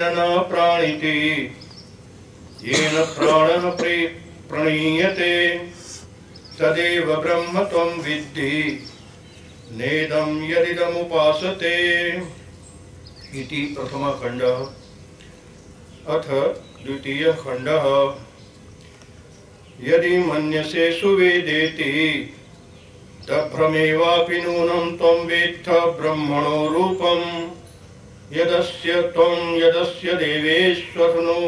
न प्राणिति येन प्राणः प्रणीयते तदेव ब्रह्म त्वं विद्धि नेदं यदिदमुपासते इति प्रथमः खण्डः। अथ द्वितीयः खण्डः। यदि मन्यसे सुवेदेति तभ्रमेवापि नूनं त्वं वेत्थ ब्रह्मणो रूपं यदस्य त्वं यदस्य देवेश्वरनो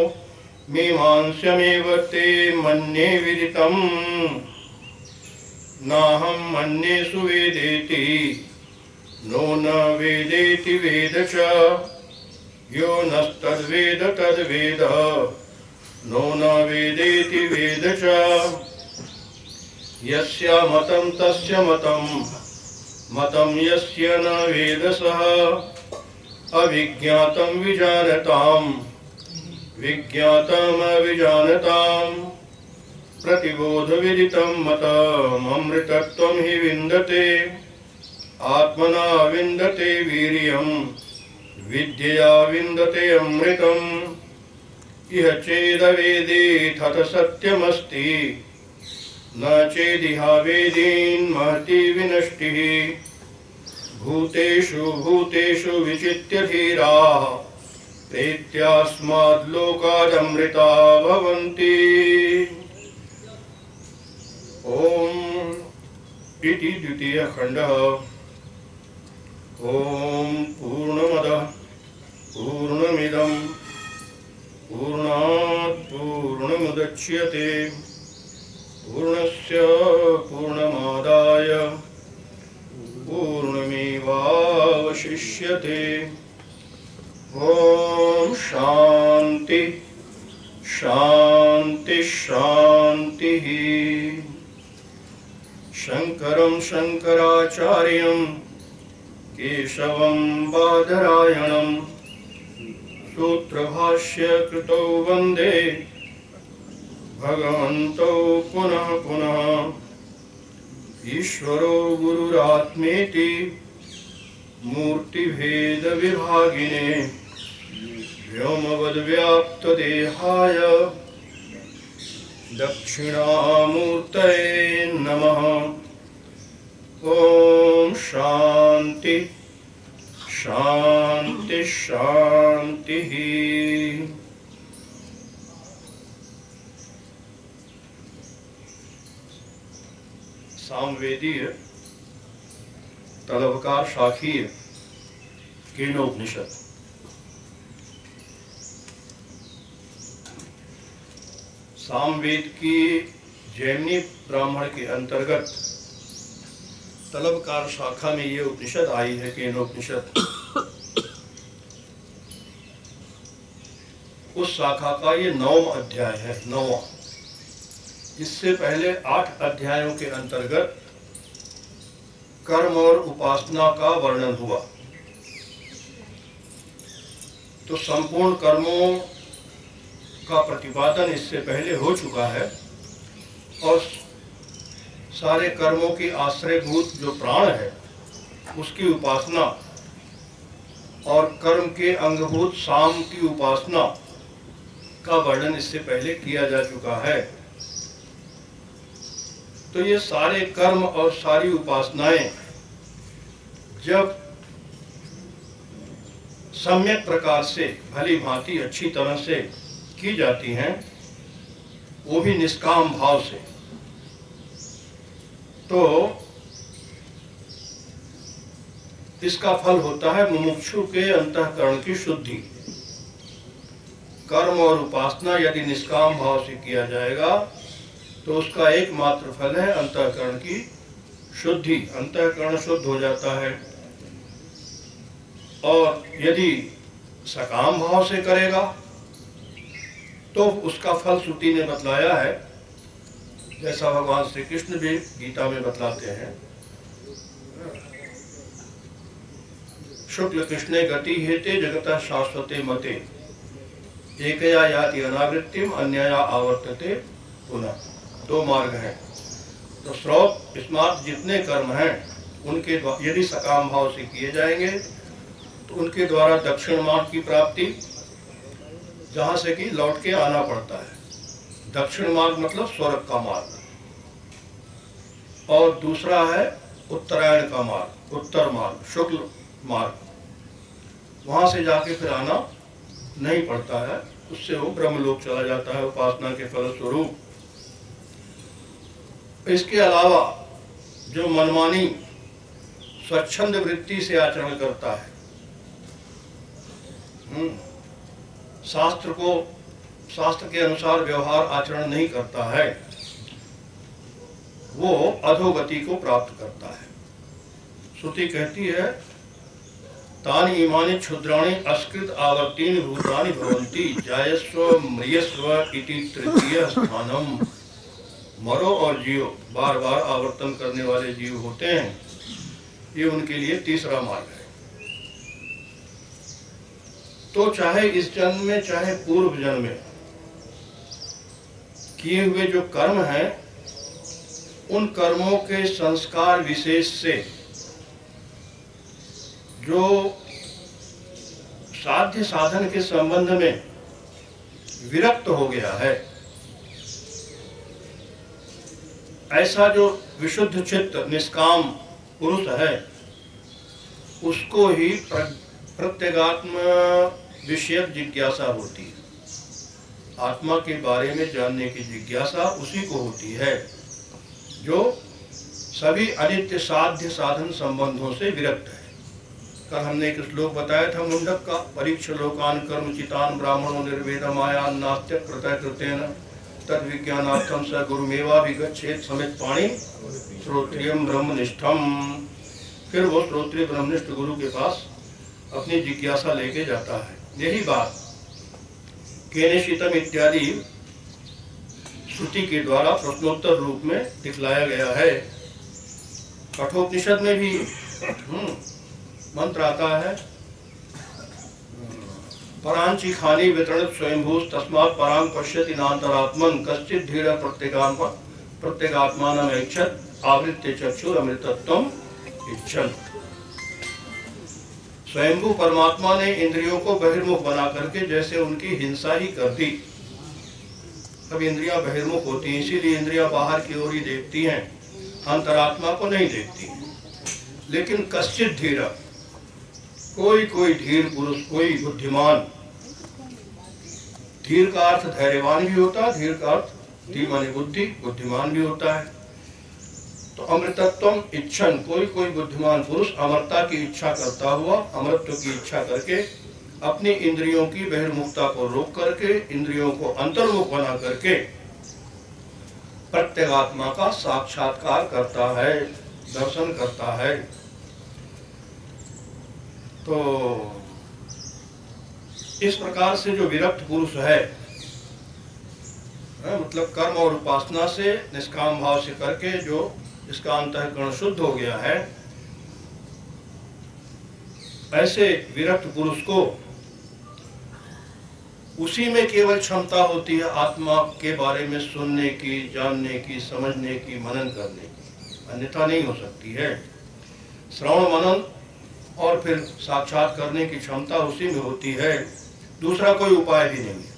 मीमांस्यमेव ते मन्ये विदितं नाहं मन्ये सुवेदेति नो न वेदेति वेद च यो नस्तद्वेद तद्वेद नो न वेदेति वेद च यस्य मतं तस्य मतं मतं यस्य न वेदसः अविज्ञातं विजानताम् विज्ञातम् अविजानताम् प्रतिबोधविदितं मतममृतत्वं हि विन्दते आत्मना विन्दते वीर्यं विद्यया विन्दते अमृतम् इह चेदवेदे तत् सत्यमस्ति न चेदिहा वेदीन् महती विनष्टिः भूतेषु भूतेषु विचित्य धीराः प्रेत्यास्माद् लोकादमृता भवन्ति। ओम इति द्वितीयः खण्डः। ओम पूर्णमदः पूर्णमिदं पूर्णात् पूर्णमुदच्यते पूर्णस्य पूर्णमादाय पूर्णमेवावशिष्यते। ओम शांति शांति शांतिः। शंकरं शंकराचार्यं केशवं बादरायणं सूत्रभाष्य कृतौ वन्दे भगवन्तौ पुनः पुनः। ईश्वरो गुरुरात्मेति मूर्तिभेद विभागिने व्योमवद्व्याप्तदेहाय दक्षिणामूर्तये नमः। ओम शांति शांति शांतिः। सामवेदीय तलवकार शाखीय केनोपनिषद। सामवेद की जैमिनी ब्राह्मण के अंतर्गत तलवकार शाखा में ये उपनिषद आई है, केनोपनिषद। उस शाखा का ये 9वां अध्याय है, 9वां। इससे पहले 8 अध्यायों के अंतर्गत कर्म और उपासना का वर्णन हुआ। तो संपूर्ण कर्मों का प्रतिपादन इससे पहले हो चुका है और सारे कर्मों की आश्रयभूत जो प्राण है उसकी उपासना और कर्म के अंगभूत साम की उपासना का वर्णन इससे पहले किया जा चुका है। तो ये सारे कर्म और सारी उपासनाएं जब सम्यक प्रकार से भली भांति अच्छी तरह से की जाती हैं, वो भी निष्काम भाव से, तो इसका फल होता है मुमुक्षु के अंतःकरण की शुद्धि। कर्म और उपासना यदि निष्काम भाव से किया जाएगा तो उसका एकमात्र फल है अंतःकरण की शुद्धि। अंतःकरण शुद्ध हो जाता है। और यदि सकाम भाव से करेगा तो उसका फल श्रुति ने बतलाया है, जैसा भगवान श्री कृष्ण भी गीता में बतलाते हैं। शुक्ल कृष्णे गति हेते जगतः शाश्वते मते एकया याति अनावृत्तिम अन्यया आवर्तते पुनः। 2 मार्ग हैं। तो स्रोत स्मार्ट जितने कर्म हैं उनके यदि सकाम भाव से किए जाएंगे तो उनके द्वारा दक्षिण मार्ग की प्राप्ति जहाँ से कि लौट के आना पड़ता है। दक्षिण मार्ग मतलब स्वर्ग का मार्ग, और दूसरा है उत्तरायण का मार्ग, उत्तर मार्ग, शुक्ल मार्ग, वहाँ से जाके फिर आना नहीं पड़ता है, उससे वो ब्रह्मलोक चला जाता है उपासना के फलस्वरूप। इसके अलावा जो मनमानी स्वच्छंद वृत्ति से आचरण करता है, शास्त्र के अनुसार व्यवहार आचरण नहीं करता है, वो अधोगति को प्राप्त करता है। श्रुति कहती है तानि इमानि क्षुद्राणि अस्कृत आवर्तीनि भूतानि भवन्ति जायस्व म्रियस्व इति तृतीय स्थानम। मरो और जियो, बार बार आवर्तन करने वाले जीव होते हैं, ये उनके लिए तीसरा मार्ग है। तो चाहे इस जन्म में चाहे पूर्व जन्म में किए हुए जो कर्म हैं, उन कर्मों के संस्कार विशेष से जो साध्य साधन के संबंध में विरक्त हो गया है, ऐसा जो विशुद्ध चित्त निष्काम पुरुष है, उसको ही प्रत्यगात्म विषयक जिज्ञासा होती है। आत्मा के बारे में जानने की जिज्ञासा उसी को होती है जो सभी अनित्य साध्य साधन संबंधों से विरक्त है। कल हमने एक श्लोक बताया था मुंडक का, परीक्ष लोकान कर्म चितान ब्राह्मणों निर्वेद माया नास्त्य कृतः कृतेन तद विज्ञानार्थम स गुरुमेवा विगच्छेत समित पाणी श्रोत्रियम ब्रह्मनिष्ठम। फिर वो श्रोत्रिय ब्रह्मनिष्ठ गुरु के पास अपनी जिज्ञासा लेके जाता है। यही बात केनेशितम इत्यादि श्रुति के द्वारा प्रश्नोत्तर रूप में दिखलाया गया है। कठोपनिषद में भी मंत्र आता है परांची खानी वितरणित स्वयंभूष तस्मात् परां पश्यति नान्तरात्मन कश्चित् धीर प्रत्यगात्मानं ऐच्छत् आवृत्य चक्षुर अमृतत्वम इच्छन्। स्वयंभू परमात्मा ने इंद्रियों को बहिर्मुख बना करके जैसे उनकी हिंसा ही कर दी। अब इंद्रियां बहिर्मुख होती हैं, इसीलिए इंद्रियां बाहर की ओर ही देखती हैं, अंतरात्मा को नहीं देखती। लेकिन कश्चित् धीर, कोई धीर पुरुष, कोई बुद्धिमान, धीर का अर्थ धैर्यवान भी होता है, धीर का अर्थ धी माने बुद्धि, बुद्धिमान भी होता है। तो अमृतत्वम इच्छन, कोई बुद्धिमान पुरुष अमरता की इच्छा करता हुआ, अमरत्व की इच्छा करके अपनी इंद्रियों की बहिर्मुखता को रोक करके, इंद्रियों को अंतर्मुख बना करके प्रत्यगात्मा का साक्षात्कार करता है, दर्शन करता है। तो इस प्रकार से जो विरक्त पुरुष है, मतलब कर्म और उपासना से निष्काम भाव से करके जो इसका अंतःकरण शुद्ध हो गया है, ऐसे विरक्त पुरुष को उसी में केवल क्षमता होती है आत्मा के बारे में सुनने की, जानने की, समझने की, मनन करने की, अन्यथा नहीं हो सकती है। श्रवण मनन और फिर साक्षात करने की क्षमता उसी में होती है, दूसरा कोई उपाय भी नहीं है।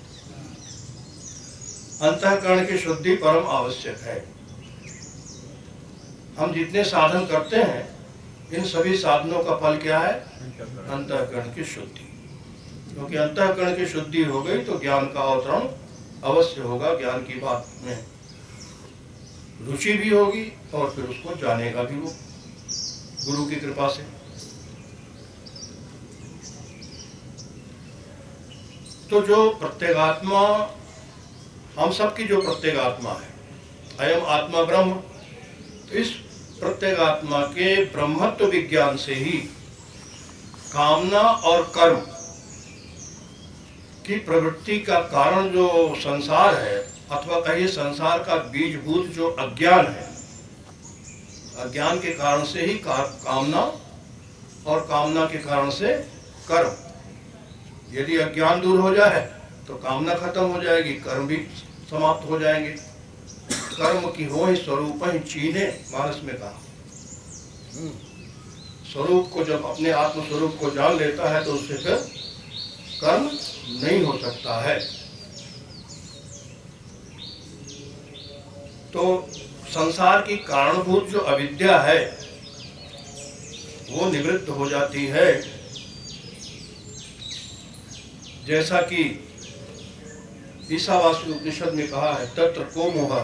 अंतःकरण की शुद्धि परम आवश्यक है। हम जितने साधन करते हैं, इन सभी साधनों का फल क्या है? अंतःकरण की शुद्धि। क्योंकि अंतःकरण की शुद्धि हो गई तो ज्ञान का अवतरण अवश्य होगा, ज्ञान की बात में रुचि भी होगी और फिर उसको जानेगा भी वो गुरु की कृपा से। तो जो प्रत्यगात्मा, हम सबकी जो प्रत्यगात्मा है, अयम आत्मा ब्रह्म, तो इस प्रत्यगात्मा के ब्रह्मत्व विज्ञान से ही कामना और कर्म की प्रवृत्ति का कारण जो संसार है, अथवा कहिए संसार का बीजभूत जो अज्ञान है, अज्ञान के कारण से ही कामना और कामना के कारण से कर्म। यदि अज्ञान दूर हो जाए तो कामना खत्म हो जाएगी, कर्म भी समाप्त हो जाएंगे। कर्म की हो ही स्वरूप ही चीने, मानस में कहा। स्वरूप को जब अपने आत्म स्वरूप को जान लेता है तो उससे फिर कर्म नहीं हो सकता है। तो संसार की कारणभूत जो अविद्या है वो निवृत्त हो जाती है। जैसा कि ईशावास्य उपनिषद में कहा है, तत्र को मोह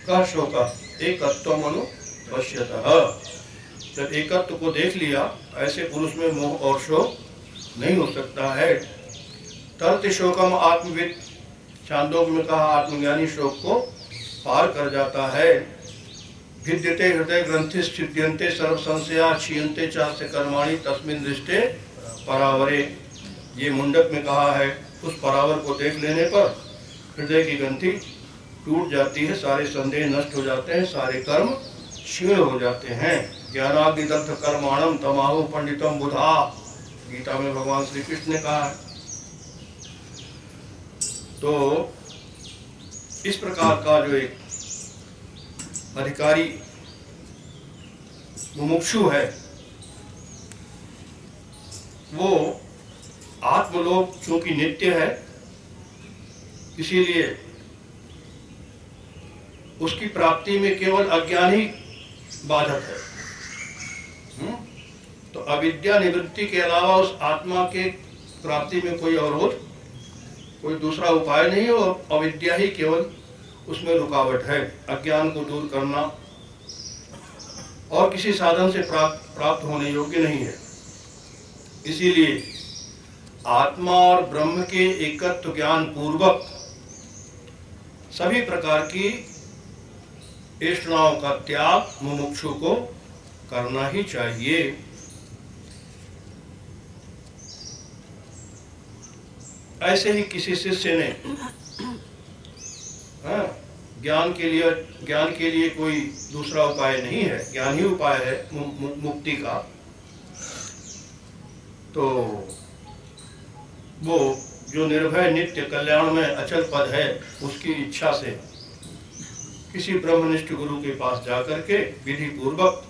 कह शोक एकत्वमनु पश्यतः। जब एकत्व को देख लिया, ऐसे पुरुष में मोह और शोक नहीं हो सकता है। तरत शोकम आत्मविद, चांदोग्य में कहा आत्मज्ञानी शोक को पार कर जाता है। भिद्यते हृदय ग्रंथि छिद्यन्ते सर्व संशया क्षीयन्ते चास्य कर्माणि तस्मिन् दृष्टे परावरे। ये मुंडक में कहा है, उस परावर को देख लेने पर हृदय की ग्रंथि टूट जाती है, सारे संदेह नष्ट हो जाते हैं, सारे कर्म क्षीण हो जाते हैं। ज्ञानाग्निदग्ध कर्माणम तमाहु पंडितम बुधा, गीता में भगवान श्री कृष्ण ने कहा है। तो इस प्रकार का जो एक अधिकारी मुमुक्षु है, वो आत्मलोक चूंकि नित्य है, इसीलिए उसकी प्राप्ति में केवल अज्ञान ही बाधक है। तो अविद्या निवृत्ति के अलावा उस आत्मा के प्राप्ति में कोई अवरोध, कोई दूसरा उपाय नहीं है, और अविद्या ही केवल उसमें रुकावट है। अज्ञान को दूर करना और किसी साधन से प्राप्त होने योग्य नहीं है। इसीलिए आत्मा और ब्रह्म के एकत्व ज्ञान पूर्वक सभी प्रकार की तृष्णाओं का त्याग मुमुक्षु को करना ही चाहिए। ऐसे ही किसी शिष्य ने ज्ञान के लिए कोई दूसरा उपाय नहीं है, ज्ञान ही उपाय है मुक्ति का। तो वो जो निर्भय नित्य कल्याण में अचल पद है, उसकी इच्छा से किसी ब्रह्मनिष्ठ गुरु के पास जाकर के विधि पूर्वक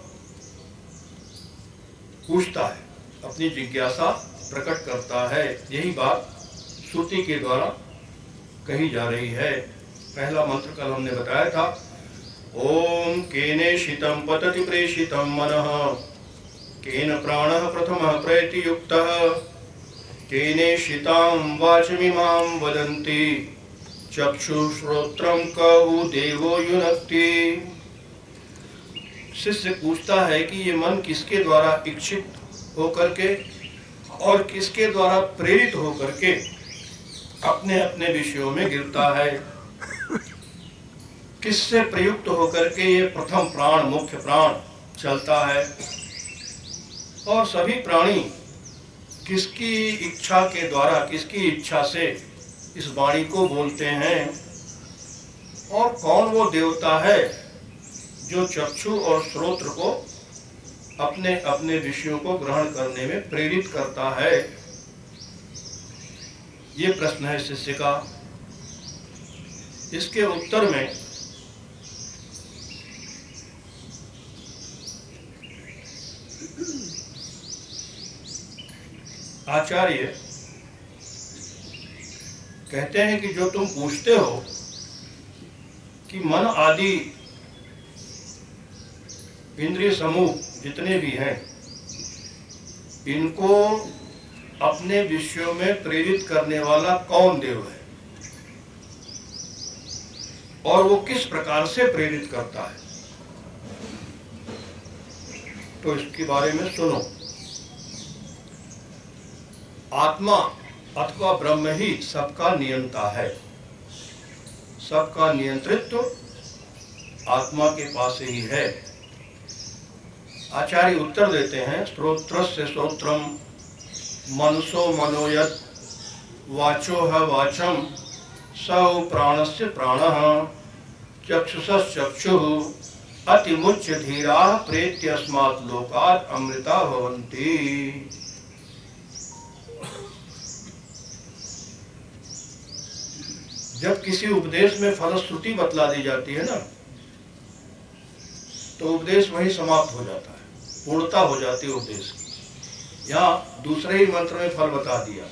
पूछता है, अपनी जिज्ञासा प्रकट करता है। यही बात श्रुति के द्वारा कही जा रही है। पहला मंत्र कल हमने बताया था, ओम केने शितम पतति प्रेषितम मनः, केन प्राणः प्रथमः प्रयति युक्तः, केने शितां वाचमिमां वदन्ति, चक्षुश्रोत्रं कौ देवो युनक्ति। शिष्य पूछता है कि ये मन किसके द्वारा इच्छित होकर के और किसके द्वारा प्रेरित होकर के अपने अपने विषयों में गिरता है, किससे प्रयुक्त होकर के ये प्रथम प्राण मुख्य प्राण चलता है, और सभी प्राणी किसकी इच्छा के द्वारा, किसकी इच्छा से इस वाणी को बोलते हैं, और कौन वो देवता है जो चक्षु और श्रोत्र को अपने अपने विषयों को ग्रहण करने में प्रेरित करता है। ये प्रश्न है शिष्य का। इसके उत्तर में आचार्य कहते हैं कि जो तुम पूछते हो कि मन आदि इंद्रिय समूह जितने भी हैं, इनको अपने विषयों में प्रेरित करने वाला कौन देव है और वो किस प्रकार से प्रेरित करता है, तो इसके बारे में सुनो। आत्मा अथवा ब्रह्म ही सबका नियंता है, सबका नियंत्रित्व आत्मा के पास ही है। आचार्य उत्तर देते हैं, श्रोत्रस्य श्रोत्रम मनसो मनोयत वाचो है वाचम सौ प्राणस्य प्राणः चक्षुषश्चक्षुः अतिमुच्य धीराः प्रेत्यस्मात् लोकात् अमृता भवन्ति। जब किसी उपदेश में फलश्रुति बतला दी जाती है ना, तो उपदेश वही समाप्त हो जाता है, पूर्णता हो जाती है उपदेश की। यहाँ दूसरे ही मंत्र में फल बता दिया,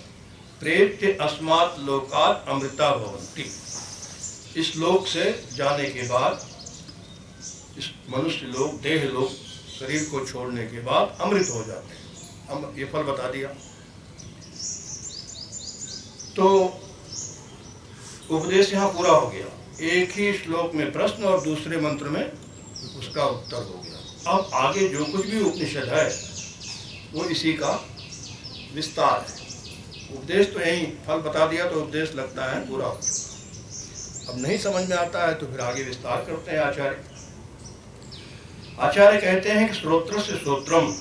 प्रेत्य अस्मात् लोकात् अमृता भवन्ति। इस लोक से जाने के बाद, इस मनुष्य लोक, देह लोक, शरीर को छोड़ने के बाद अमृत हो जाते हैं। हम ये फल बता दिया। तो उपदेश यहाँ पूरा हो गया। एक ही श्लोक में प्रश्न और दूसरे मंत्र में उसका उत्तर हो गया। अब आगे जो कुछ भी उपनिषद है वो इसी का विस्तार है। उपदेश तो यही फल बता दिया तो उपदेश लगता है पूरा हो चुका। अब नहीं समझ में आता है तो फिर आगे विस्तार करते हैं आचार्य। आचार्य कहते हैं कि श्रोत्र से श्रोत्रम,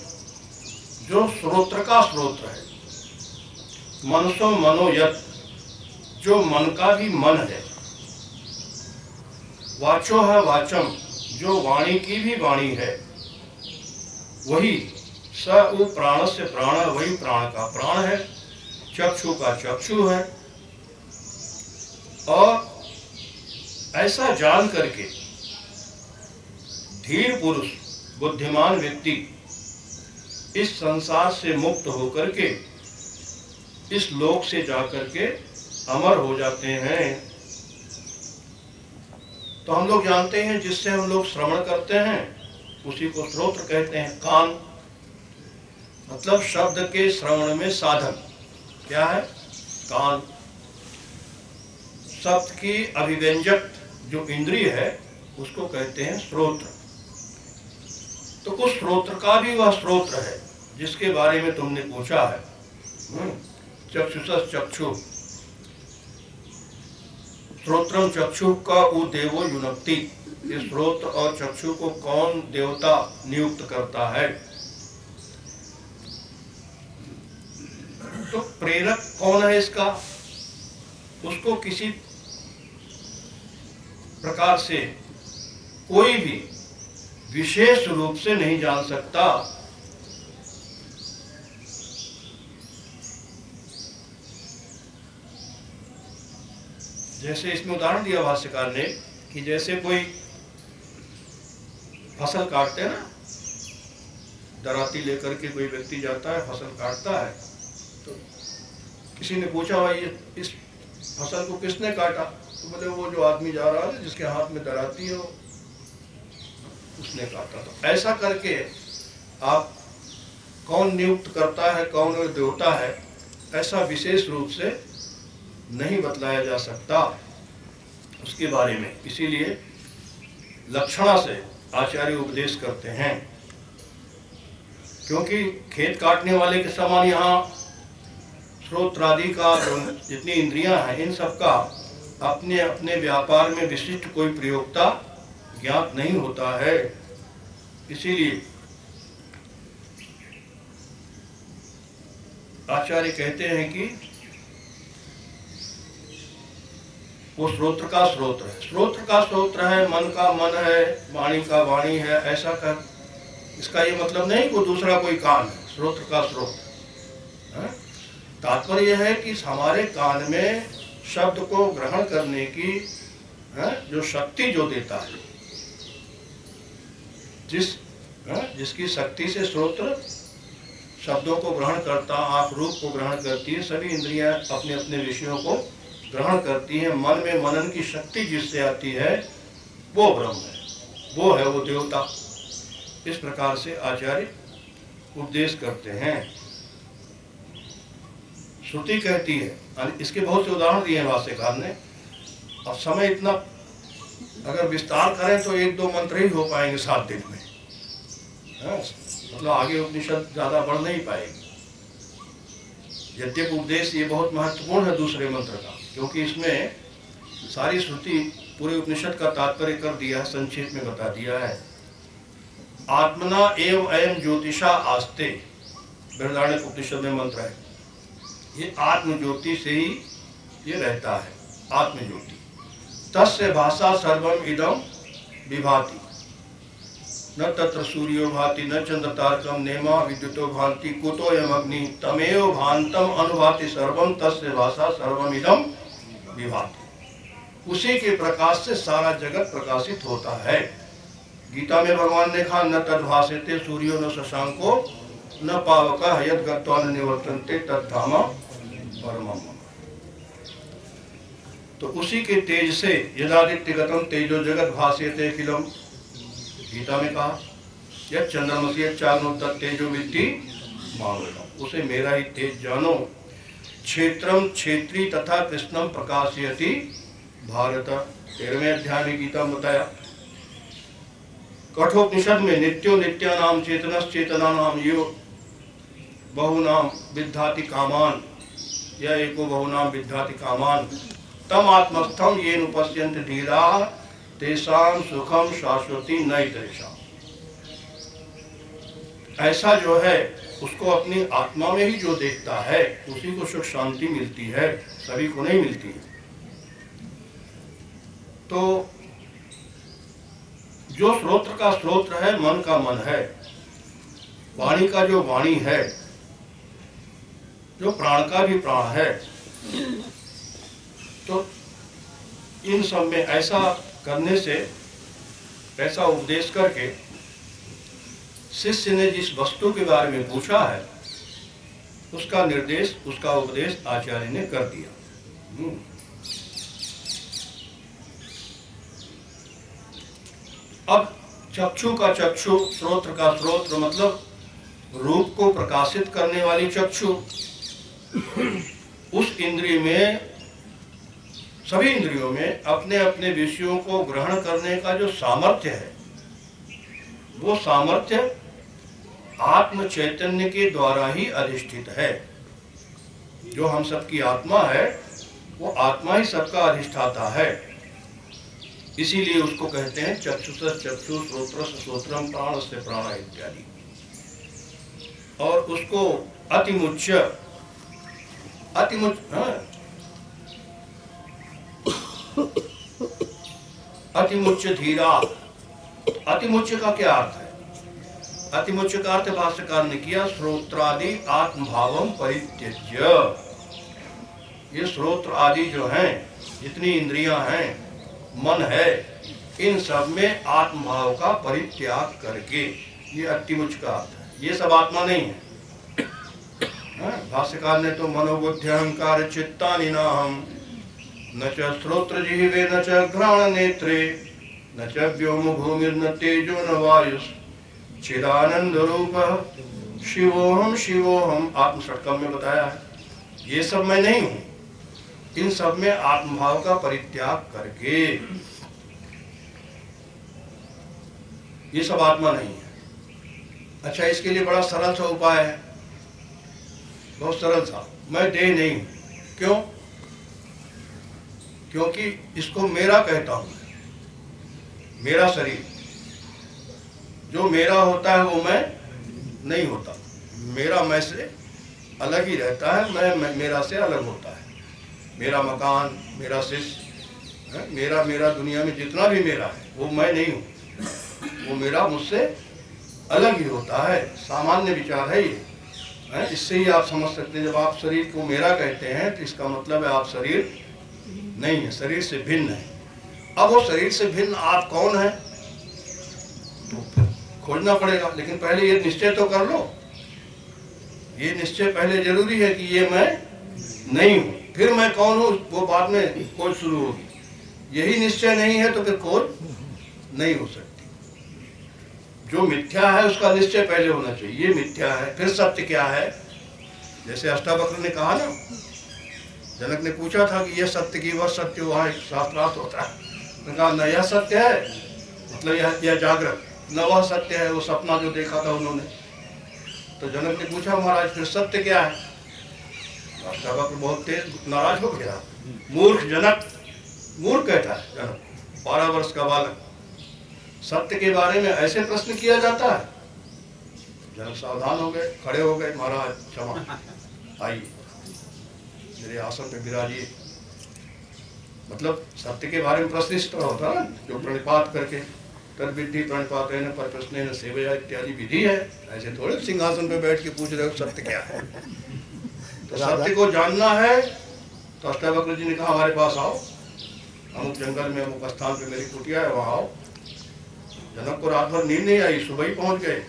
जो श्रोत्र का श्रोत्र है, मनसो मनोयत, जो मन का भी मन है, वाचो है वाचम, जो वाणी की भी वाणी है, वही स उ प्राण से प्राण, वही प्राण का प्राण है, चक्षु का चक्षु है। और ऐसा जान करके धीर पुरुष, बुद्धिमान व्यक्ति इस संसार से मुक्त होकर के इस लोक से जाकर के अमर हो जाते हैं। तो हम लोग जानते हैं जिससे हम लोग श्रवण करते हैं उसी को श्रोत्र कहते हैं। कान मतलब शब्द के श्रवण में साधन क्या है? कान। शब्द की अभिव्यंजक जो इंद्रिय है उसको कहते हैं श्रोत्र। तो उस श्रोत्र का भी वह श्रोत्र है जिसके बारे में तुमने पूछा है। चक्षुषस चक्षु, श्रोत्रम चक्षु का उ देवो युनक्ति। इस श्रोत्र और चक्षु को कौन देवता नियुक्त करता है? तो प्रेरक कौन है इसका? उसको किसी प्रकार से कोई भी विशेष रूप से नहीं जान सकता। जैसे इसमें उदाहरण दिया भाष्यकार ने कि जैसे कोई फसल काटते हैं ना, दराती लेकर के कोई व्यक्ति जाता है, फसल काटता है, तो किसी ने पूछा भाई इस फसल को किसने काटा? तो बोले वो जो आदमी जा रहा है जिसके हाथ में दराती है उसने काटा। तो ऐसा करके आप कौन नियुक्त करता है, कौन देवता है, ऐसा विशेष रूप से नहीं बतलाया जा सकता उसके बारे में। इसीलिए लक्षणा से आचार्य उपदेश करते हैं, क्योंकि खेत काटने वाले के समान यहाँ श्रोत्रादि का जितनी इंद्रियां हैं इन सब का अपने अपने व्यापार में विशिष्ट कोई प्रयोक्ता ज्ञात नहीं होता है। इसीलिए आचार्य कहते हैं कि वो श्रोत्र का श्रोत्र है। श्रोत्र का श्रोत्र है, मन का मन है, वाणी का वाणी है, ऐसा कर। इसका ये मतलब नहीं कि दूसरा कोई कान है, श्रोत्र का श्रोत्र। तात्पर्य यह है कि हमारे कान में शब्द को ग्रहण करने की जो शक्ति जो देता है, जिसकी शक्ति से श्रोत्र शब्दों को ग्रहण करता, आँख रूप को ग्रहण करती है, सभी इंद्रियां अपने अपने विषयों को ग्रहण करती है। मन में मनन की शक्ति जिससे आती है वो ब्रह्म है, वो है वो देवता। इस प्रकार से आचार्य उपदेश करते हैं। श्रुति कहती है, इसके बहुत से उदाहरण दिए हैं भाष्यकार ने। अब समय इतना अगर विस्तार करें तो 1-2 मंत्र ही हो पाएंगे 7 दिन में, मतलब आगे उपनिषद ज्यादा बढ़ नहीं पाएगी। यद्यपि उपदेश ये बहुत महत्वपूर्ण है दूसरे मंत्र का, क्योंकि इसमें सारी श्रुति पूरे उपनिषद का तात्पर्य कर दिया है, संक्षेप में बता दिया है। आत्मना एव अयम ज्योतिषा आस्ते, बृहदारण्यक उपनिषद में मंत्र है। ये आत्म ज्योति से ही ये रहता है, आत्म ज्योति। तस्य भाषा सर्वम इदम विभाति, न तत्र सूर्यो भाति न चंद्र तारकम नेमा विद्युतो भांति कुतोयम अग्नि तमेव भांतम अनुभाति सर्वम तस्य भाषा सर्वम इदम विभाति। उसी के प्रकाश से सारा जगत प्रकाशित होता है। गीता में भगवान ने कहा न तद्भासेते सूर्यो न शशांको न पावक यद गत्वा न निवर्तन्ते तद्धाम परमम्। तो उसी के तेज से यदादित्यगतम तेजो जगत भास्यते किलम, गीता में कहा, यह चंद्रमसी चाग्नोत्तर तेजो विद्धि मामूलम, उसे मेरा ही तेज जानो। क्षेत्रम क्षेत्री तथा कृष्णम प्रकाशयति भारत, 13वें अध्याय में गीता में बताया। कठोपनिषद में नित्यो नित्यानाम चेतनस चेतनानाम यो बहुनाम विद्धाति कामान, या एको बहुनाम विद्धाति कामान तम आत्मस्थम येन उपस्यन्ति धीरा तेषां सुखम शाश्वती नैतरेषाम्। ऐसा जो है उसको अपनी आत्मा में ही जो देखता है उसी को सुख शांति मिलती है, सभी को नहीं मिलती है। तो जो श्रोत्र का श्रोत्र है, मन का मन है, वाणी का जो वाणी है, जो प्राण का भी प्राण है, तो इन सब में ऐसा करने से, ऐसा उपदेश करके शिष्य ने जिस वस्तु के बारे में पूछा है उसका निर्देश, उसका उपदेश आचार्य ने कर दिया। अब चक्षु का चक्षु, श्रोत्र का श्रोत्र, मतलब रूप को प्रकाशित करने वाली चक्षु, उस इंद्रिय में, सभी इंद्रियों में अपने अपने विषयों को ग्रहण करने का जो सामर्थ्य है, वो सामर्थ्य आत्म चैतन्य के द्वारा ही अधिष्ठित है। जो हम सबकी आत्मा है वो आत्मा ही सबका अधिष्ठाता है। इसीलिए उसको कहते हैं चक्षुष चक्षु, श्रोत्रस श्रोत्रम, प्राण से प्राण इत्यादि। और उसको अतिमुच्य अतिमुच्य धीरा। अतिमुच्य का क्या अर्थ है? अतिमुच्य का अर्थ भाष्यकार ने किया श्रोत्रादि आत्मभावम परित्यज्य। ये श्रोत्र आदि जो हैं, जितनी इंद्रियां हैं, मन है, इन सब में आत्मभाव का परित्याग करके, ये अतिमुच्य का अर्थ है। ये सब आत्मा नहीं है। भाष्यकार ने तो मनोबुद्धि अहंकार चित्तानि नाहं न च श्रोत्र जिह्वे न च घ्राण नेत्रे न च व्योम भूमिर्न तेजो न वायुस् चिदानंद रूप शिवोहम शिवोहम, आत्म षट्कम में बताया है। ये सब मैं नहीं हूं। इन सब में आत्मभाव का परित्याग करके, ये सब आत्मा नहीं है। अच्छा, इसके लिए बड़ा सरल सा उपाय है, बहुत सरल सा। मैं देह नहीं हूं। क्यों? क्योंकि इसको मेरा कहता हूं। मेरा शरीर जो मेरा होता है वो मैं नहीं होता। मेरा मैं से अलग ही रहता है, मैं मेरा से अलग होता है। मेरा मकान, मेरा शिष्य, मेरा दुनिया में जितना भी मेरा है वो मैं नहीं हूँ। वो मेरा मुझसे अलग ही होता है। सामान्य विचार है ये। इससे ही आप समझ सकते हैं, जब आप शरीर को मेरा कहते हैं तो इसका मतलब है आप शरीर नहीं है, शरीर से भिन्न है। अब वो शरीर से भिन्न आप कौन है तो फिर खोजना पड़ेगा। लेकिन पहले ये निश्चय तो कर लो। ये निश्चय पहले जरूरी है कि ये मैं नहीं हूँ। फिर मैं कौन हूँ वो बाद में खोज शुरू होगी। यही निश्चय नहीं है तो फिर खोज नहीं हो सकती। जो मिथ्या है उसका निश्चय पहले होना चाहिए। ये मिथ्या है, फिर सत्य क्या है। जैसे अष्टावक्र ने कहा ना, जनक ने पूछा था कि यह सत्य की वह सत्य वहाँ एक शास्त्रार्थ होता है। उन्होंने कहा न यह सत्य है, मतलब यह जागृत, न वह सत्य है वो सपना जो देखा था उन्होंने। तो जनक ने पूछा महाराज फिर सत्य क्या है। अष्टावक्र बहुत तेज नाराज हो गया। मूर्ख जनक, मूर्ख कहता है जनक, 12 वर्ष का बालक, सत्य के बारे में ऐसे प्रश्न किया जाता है। जनक सावधान हो गए, खड़े हो गए। महाराज क्षमा, आइए मेरे आसन पे विराजिए। मतलब सत्य के बारे में प्रश्न इस तरह होता है जो प्रणिपात करके तद विधि प्रणिपात है न पर प्रश्न सेवया इत्यादि विधि है। ऐसे थोड़े सिंहासन पे बैठ के पूछ रहे हो सत्य क्या है। तो सत्य को जानना है तो अष्टावक्र जी ने कहा हमारे पास आओ, अमुक जंगल में अमुक स्थान पे मेरी कुटिया है, वहाँ आओ। जनक को रात भर नींद नहीं आई, सुबह ही पहुंच गए।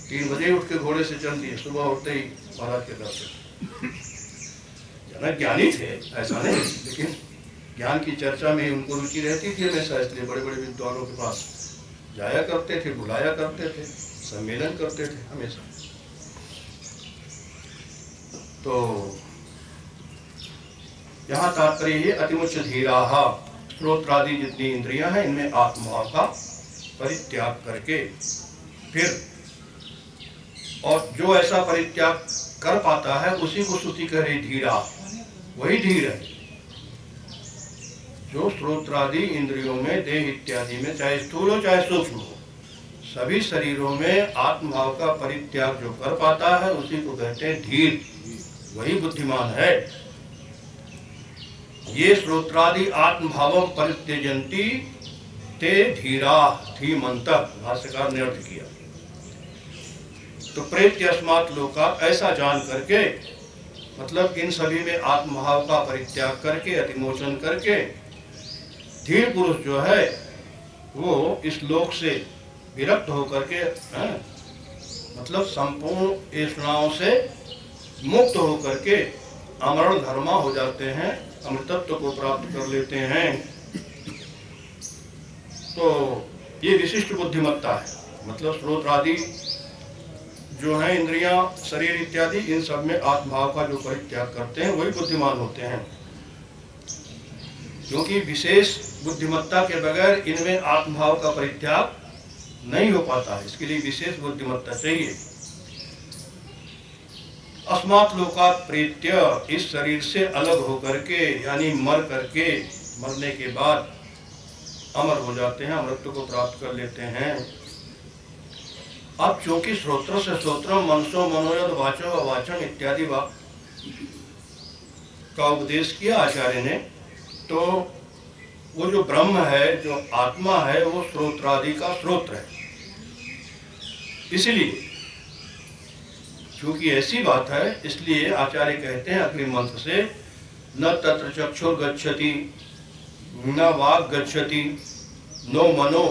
3 बजे उठ के घोड़े से चल दिए। सुबह उठते ही महाराज के दर्शन। जनक ज्ञानी थे ऐसा नहीं, लेकिन ज्ञान की चर्चा में उनको रुचि रहती थी हमेशा, इसलिए बड़े बड़े विद्वानों के पास जाया करते थे, बुलाया करते थे, सम्मेलन करते थे हमेशा। तो यहाँ तात्पर्य है अतिमुच्च धीराः, श्रोत्रादि जितनी इंद्रियां हैं इनमें आत्माओं का परित्याग करके फिर, और जो ऐसा परित्याग कर पाता है उसी को श्रुति कह रही धीरा, वही धीर है जो श्रोत्रादि इंद्रियों में, देह इत्यादि में, चाहे स्थूल हो चाहे सूक्ष्म हो, सभी शरीरों में आत्मभाव का परित्याग जो कर पाता है उसी को कहते हैं धीर, वही बुद्धिमान है। ये श्रोत्रादि आत्मभावं परित्यजन्ति ते धीरा, धीमन्तः, भाष्यकार ने अर्थ किया। तो प्रेत्य अस्मात् लोकात्, ऐसा जान करके, मतलब इन सभी में आत्मभाव का परित्याग करके, अतिमोचन करके, धीर पुरुष जो है वो इस लोक से विरक्त होकर के, मतलब संपूर्ण ऐषणाओं से मुक्त होकर के अमरण धर्मा हो जाते हैं, अमृतत्व को प्राप्त कर लेते हैं। तो ये विशिष्ट बुद्धिमत्ता है, मतलब श्रोत्रादि जो है इंद्रियां, शरीर इत्यादि, इन सब में आत्मभाव का जो परित्याग करते हैं वही बुद्धिमान होते हैं। क्योंकि विशेष बुद्धिमत्ता के बगैर इनमें आत्मभाव का परित्याग नहीं हो पाता है, इसके लिए विशेष बुद्धिमत्ता चाहिए। अस्मात् लोकात् प्रेत्य, इस शरीर से अलग होकर के, यानी मर करके, मरने के बाद अमर हो जाते हैं, अमृत को प्राप्त कर लेते हैं। अब चूंकि श्रोत्र से श्रोत्रम, मनसो मनोयद, वाचो अवाचम इत्यादि का उपदेश किया आचार्य ने, तो वो जो ब्रह्म है, जो आत्मा है, वो श्रोत्रादि का श्रोत्र है। इसलिए क्योंकि ऐसी बात है, इसलिए आचार्य कहते हैं अग्नि मंत्र से, न तत्र चक्षुर गच्छति, न वाक् गच्छति, नो मनो,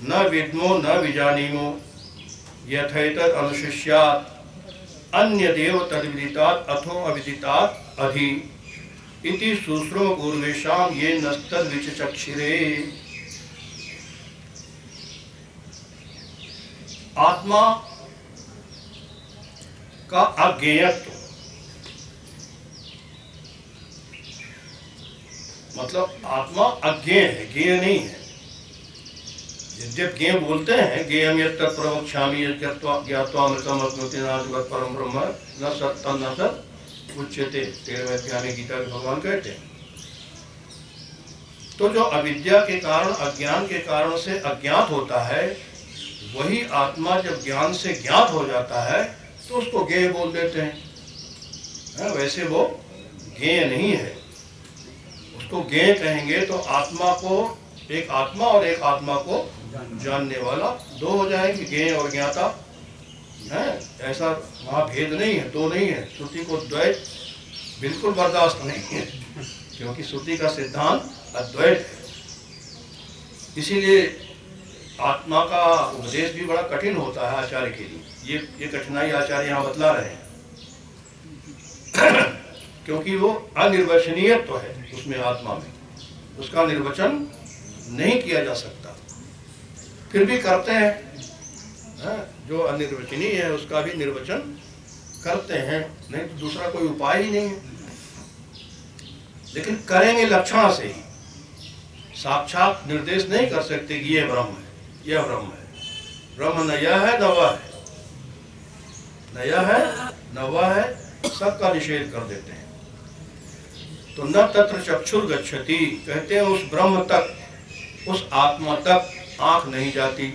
न विद्मो न विजानीमो, यथैतद् अनुशिष्यात्, अन्यदेव तद्विदितात् अथो अविदितात् अधि इति शुश्रूम पूर्वेषां ये नस्तद् विचक्षिरे। आत्मा का अज्ञेयत्व, मतलब आत्मा अज्ञेय है, ज्ञेय नहीं है। यद्यप ज्ञेय बोलते हैं, ज्ञेयं यत् प्रवक्ष्यामि ज्ञात्वा अमृतम् अप्नोति नाधिपत् परम ब्रह्म न सत् न सत् उच्यते, 13वें अध्याय में गीता में भगवान कहते हैं। तो जो अविद्या के कारण, अज्ञान के कारण से अज्ञात होता है, वही आत्मा जब ज्ञान से ज्ञात हो जाता है तो उसको ज्ञेय बोल देते हैं। वैसे वो ज्ञेय नहीं है, उसको ज्ञेय कहेंगे तो आत्मा को, एक आत्मा और एक आत्मा को जानने वाला दो हो जाएंगे, ज्ञेय और ज्ञाता है। ऐसा वहाँ भेद नहीं है, दो नहीं है। श्रुति को द्वैत बिल्कुल बर्दाश्त नहीं है, क्योंकि श्रुति का सिद्धांत अद्वैत है। इसीलिए आत्मा का उपदेश भी बड़ा कठिन होता है आचार्य के लिए। ये कठिनाई आचार्य यहाँ बतला रहे हैं क्योंकि वो अनिर्वचनीयत्व है उसमें, आत्मा में उसका निर्वचन नहीं किया जा सकता। फिर भी करते हैं, जो अनिर्वचनीय है उसका भी निर्वचन करते हैं, नहीं तो दूसरा कोई उपाय ही नहीं है। लेकिन करेंगे लक्षण से ही, साक्षात निर्देश नहीं कर सकते कि ये ब्रह्म है, यह ब्रह्म है। ब्रह्म न यह है न वह है, न यह है न वह है, सबका निषेध कर देते हैं। तो न तत्र चक्षुर गच्छति, कहते हैं उस ब्रह्म तक, उस आत्मा तक आंख नहीं जाती।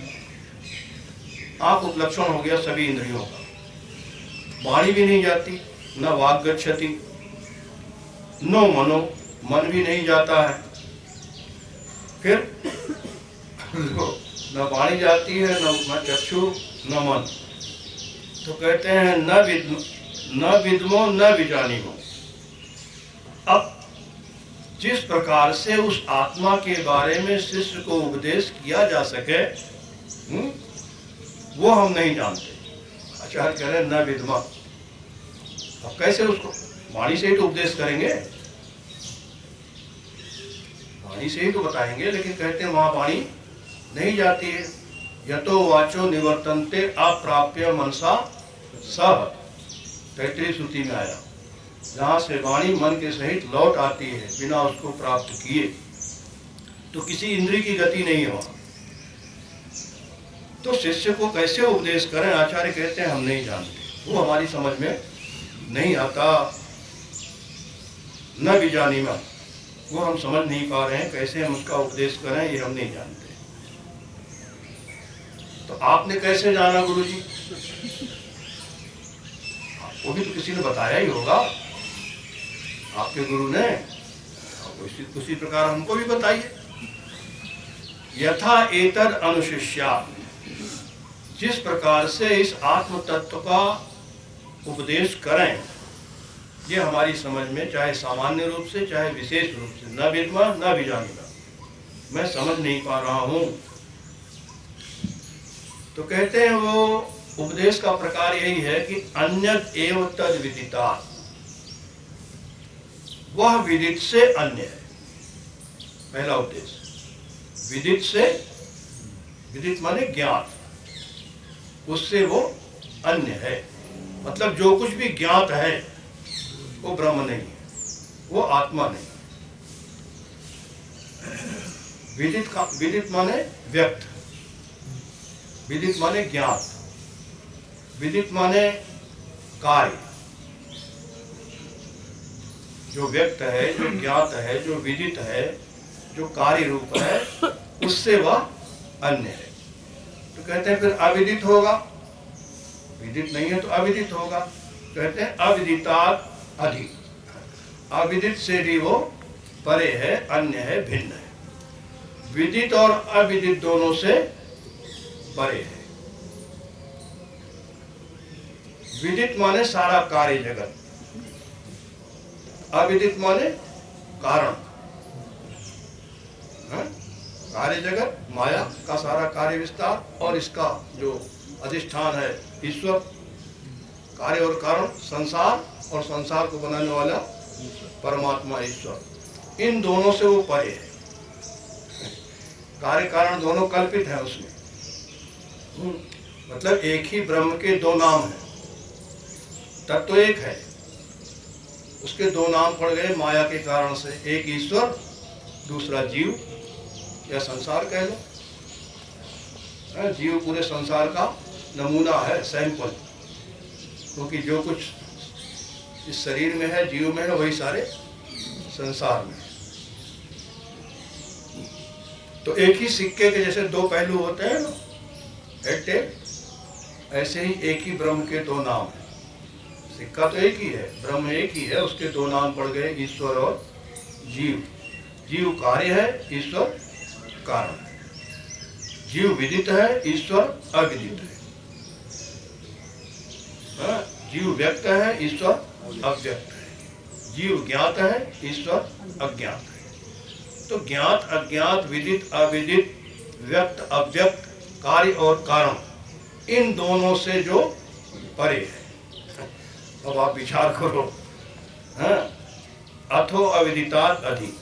आंख उपलक्षण हो गया सभी इंद्रियों का। वाणी भी नहीं जाती, न वाक् गच्छति, नो मनो, मन भी नहीं जाता है। फिर न वाणी जाती है, न चक्षु, न मन। तो कहते हैं न विद्मो न विजानीमो। अब जिस प्रकार से उस आत्मा के बारे में शिष्य को उपदेश किया जा सके, वो हम नहीं जानते। आचार्य कह रहे हैं न विद्मा। अब कैसे उसको वाणी से ही तो उपदेश करेंगे, वाणी से ही तो बताएंगे, लेकिन कहते हैं वहां वाणी नहीं जाती है। यतो वाचो निवर्तन्ते अप्राप्य मनसा सह, तैतृय श्रुति में आया, जहाँ से वाणी मन के सहित लौट आती है बिना उसको प्राप्त किए, तो किसी इंद्रिय की गति नहीं हो। तो शिष्य को कैसे उपदेश करें? आचार्य कहते हैं हम नहीं जानते, वो हमारी समझ में नहीं आता। न भी जानी में, वो हम समझ नहीं पा रहे हैं, कैसे हम उसका उपदेश करें ये हम नहीं जानते। तो आपने कैसे जाना गुरुजी? वो भी तो किसी ने बताया ही होगा, आपके गुरु ने। उसी प्रकार हमको भी बताइए। यथा एतद अनुशिष्या, जिस प्रकार से इस आत्म तत्व का उपदेश करें, ये हमारी समझ में चाहे सामान्य रूप से चाहे विशेष रूप से, न विद्मा न विजानीमा, मैं समझ नहीं पा रहा हूं। तो कहते हैं वो उपदेश का प्रकार यही है कि अन्यद एव तद विदिता, वह विदित से अन्य है। पहला उपदेश विदित से, विदित माने ज्ञात, उससे वो अन्य है। मतलब जो कुछ भी ज्ञात है वो ब्रह्म नहीं है, वो आत्मा नहीं। विदित माने व्यक्त, विदित माने ज्ञात, विदित माने कार्य। जो व्यक्त है, जो ज्ञात है, जो विदित है, जो कार्य रूप है, उससे वह अन्य है। तो कहते हैं फिर अविदित होगा, विदित नहीं है तो अविदित होगा। कहते हैं अविदितात् अधिक, अविदित से भी वो परे है, अन्य है, भिन्न है। विदित और अविदित दोनों से परे है। विदित माने सारा कार्य जगत, अविदित माने कारण। कार्य जगत माया का सारा कार्य विस्तार, और इसका जो अधिष्ठान है ईश्वर, कार्य और कारण संसार, और संसार को बनाने वाला परमात्मा ईश्वर, इन दोनों से वो परे है। कार्य कारण दोनों कल्पित हैं उसमें। मतलब एक ही ब्रह्म के दो नाम हैं, तत्व एक है, उसके दो नाम पड़ गए माया के कारण से, एक ईश्वर दूसरा जीव या संसार कह लो। जीव पूरे संसार का नमूना है, सैंपल, क्योंकि जो कुछ इस शरीर में है, जीव में है, वही सारे संसार में है। तो एक ही सिक्के के जैसे दो पहलू होते हैं ना, हेड टेल, ऐसे ही एक ही ब्रह्म के दो नाम है। सिक्का तो एक ही है, ब्रह्म एक ही है, उसके दो नाम पड़ गए ईश्वर और जीव। जीव कार्य है, ईश्वर कारण है। जीव विदित है, ईश्वर अविदित है। जीव व्यक्त है, ईश्वर अव्यक्त है। जीव ज्ञात है, ईश्वर अज्ञात है। तो ज्ञात अज्ञात, विदित अविदित, व्यक्त अव्यक्त, कार्य और कारण, इन दोनों से जो परे है। अब आप विचार करो, अथो अविदितात् अधिक,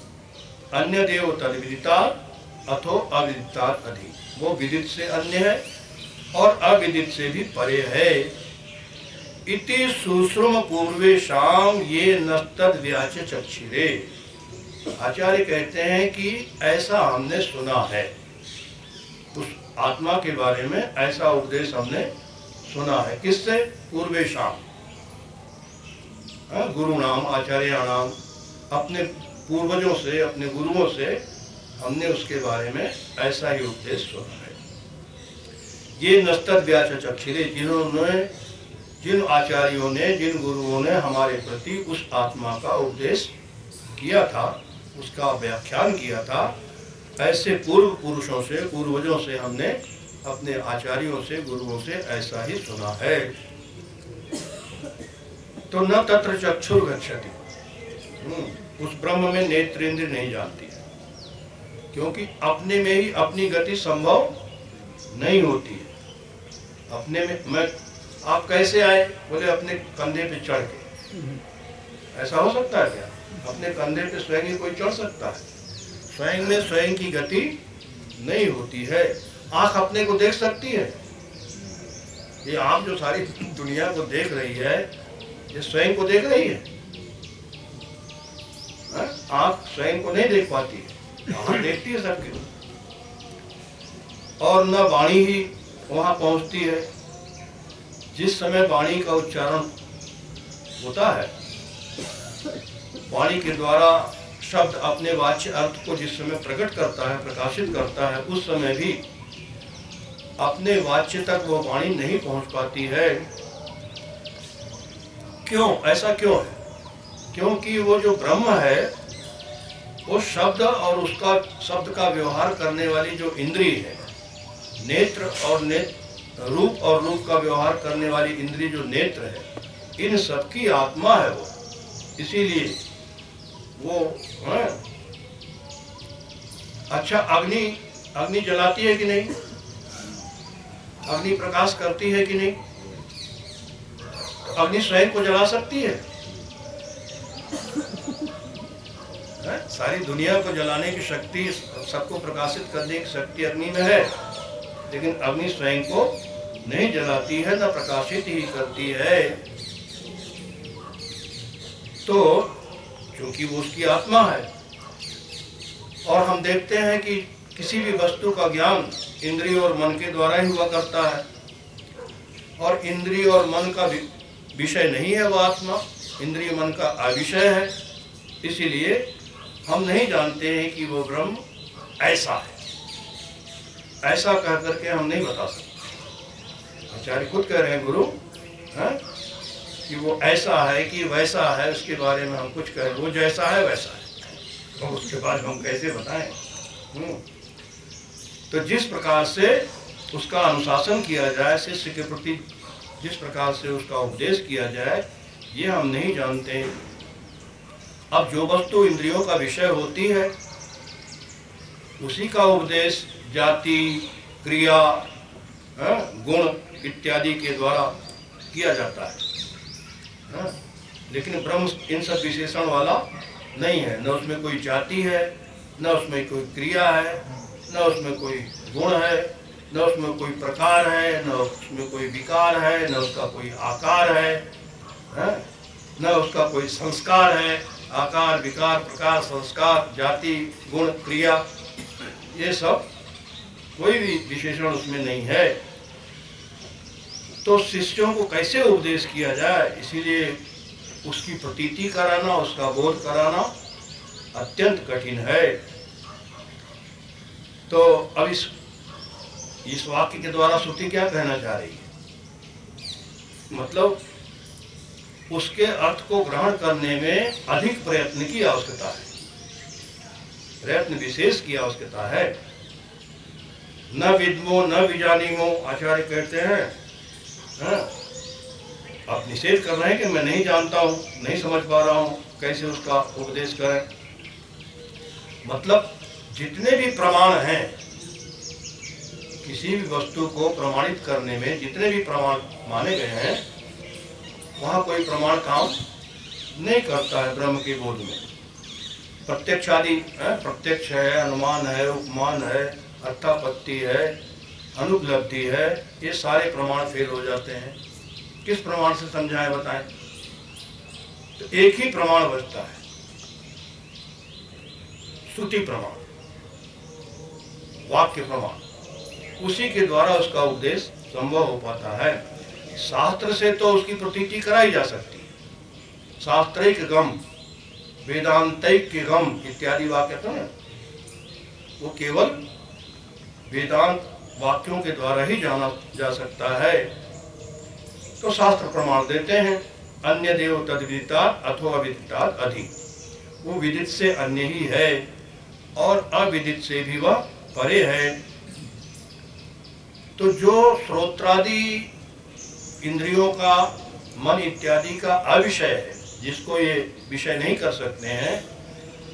अन्य देव तद विदितात् अथो अविदितात् अधिक, वो विदित से अन्य है और अविदित से भी परे है। इति सुश्रुम पूर्वेशाम ये नस्तद व्याच चक्षिरे। आचार्य कहते हैं कि ऐसा हमने सुना है, उस आत्मा के बारे में ऐसा उपदेश हमने सुना है। किससे? पूर्वेशाम, गुरु नाम आचार्याणाम, अपने पूर्वजों से, अपने गुरुओं से हमने उसके बारे में ऐसा ही उपदेश सुना है। ये नस्तद व्याच चक्षिरे, जिन आचार्यों ने, जिन गुरुओं ने हमारे प्रति उस आत्मा का उपदेश किया था, उसका व्याख्यान किया था, ऐसे पूर्व पुरुषों से, पूर्वजों से हमने अपने आचार्यों से, गुरुओं से ऐसा ही सुना है। तो न तत्र चक्षुर गच्छति, उस ब्रह्म में नेत्रेंद्र नहीं जाती है, क्योंकि अपने में ही अपनी गति संभव नहीं होती है। अपने में आप कैसे आए? बोले अपने कंधे पे चढ़ के। ऐसा हो सकता है क्या? अपने कंधे पे स्वयं ही कोई चढ़ सकता है? स्वयं में स्वयं की गति नहीं होती है। आंख अपने को देख सकती है? ये आंख जो सारी दुनिया को देख रही है, ये स्वयं को देख रही है? आंख स्वयं को नहीं देख पाती है, आंख देखती है सबके। और न वाणी ही वहां पहुंचती है। जिस समय वाणी का उच्चारण होता है, वाणी के द्वारा शब्द अपने वाच्य अर्थ को जिस समय प्रकट करता है, प्रकाशित करता है, उस समय भी अपने वाच्य तक वो वाणी नहीं पहुंच पाती है। क्यों? ऐसा क्यों है? क्योंकि वो जो ब्रह्म है, वो शब्द और उसका शब्द का व्यवहार करने वाली जो इंद्रिय है, नेत्र और रूप और रूप का व्यवहार करने वाली इंद्रिय जो नेत्र है, इन सबकी आत्मा है वो। इसीलिए वो अच्छा, अग्नि जलाती है कि नहीं? अग्नि प्रकाश करती है कि नहीं? तो अग्नि स्वयं को जला सकती है? सारी दुनिया को जलाने की शक्ति, सबको प्रकाशित करने की शक्ति अग्नि में है, लेकिन अग्नि स्वयं को नहीं जलाती है, न प्रकाशित ही करती है। तो क्योंकि वो उसकी आत्मा है। और हम देखते हैं कि किसी भी वस्तु का ज्ञान इंद्रिय और मन के द्वारा ही हुआ करता है, और इंद्रिय और मन का विषय नहीं है वो आत्मा, इंद्रिय मन का अविषय है। इसीलिए हम नहीं जानते हैं कि वो ब्रह्म ऐसा है। ऐसा कह करके हम नहीं बता सकते। आचार्य खुद कह रहे हैं, गुरु कि वो ऐसा है कि वैसा है, उसके बारे में हम कुछ कहें, वो जैसा है वैसा है, तो उसके बाद हम कैसे बताएं? तो जिस प्रकार से उसका अनुशासन किया जाए, शिष्य के प्रति जिस प्रकार से उसका उपदेश किया जाए, ये हम नहीं जानते। अब जो वस्तु इंद्रियों का विषय होती है, उसी का उपदेश जाति, क्रिया, गुण इत्यादि के द्वारा किया जाता है। लेकिन ब्रह्म इन सब विशेषण वाला नहीं है। न उसमें कोई जाति है, न उसमें कोई क्रिया है, न उसमें कोई गुण है, न उसमें कोई प्रकार है, न उसमें कोई विकार है, न उसका कोई आकार है, न उसका कोई संस्कार है। आकार, विकार, प्रकार, संस्कार, जाति, गुण, क्रिया, ये सब कोई भी विशेषण उसमें नहीं है। तो शिष्यों को कैसे उपदेश किया जाए, इसीलिए उसकी प्रतीति कराना, उसका बोध कराना अत्यंत कठिन है। तो अब इस वाक्य के द्वारा श्रुति क्या कहना चाह रही है? मतलब उसके अर्थ को ग्रहण करने में अधिक प्रयत्न की आवश्यकता है, प्रयत्न विशेष की आवश्यकता है। न विद्मो न विजानीमो, आचार्य कहते हैं। आप निषेध कर रहे हैं कि मैं नहीं जानता हूँ, नहीं समझ पा रहा हूँ, कैसे उसका उपदेश करें। मतलब जितने भी प्रमाण हैं, किसी भी वस्तु को प्रमाणित करने में जितने भी प्रमाण माने गए हैं, वहाँ कोई प्रमाण काम नहीं करता है ब्रह्म के बोध में। प्रत्यक्ष आदि, प्रत्यक्ष है, अनुमान है, उपमान है, अर्थापत्ति है, अनुपलब्धि है, ये सारे प्रमाण फेल हो जाते हैं। किस प्रमाण से समझाएं, बताएं? तो एक ही प्रमाण बचता है, श्रुति प्रमाण, वाक्य प्रमाण। उसी के द्वारा उसका उपदेश संभव हो पाता है। शास्त्र से तो उसकी प्रतीति कराई जा सकती है। शास्त्रैक गम, वेदांतैक गम इत्यादि वाक्य तो है, वो केवल वेदांत वाक्यों के द्वारा ही जाना जा सकता है। तो शास्त्र प्रमाण देते हैं, अन्य देव तद विदितात् अथवा विदितात् अधिक। वो विदित से अन्य ही है और अविदित से भी वह परे है। तो जो श्रोत्रादि इंद्रियों का, मन इत्यादि का अविषय है, जिसको ये विषय नहीं कर सकते हैं,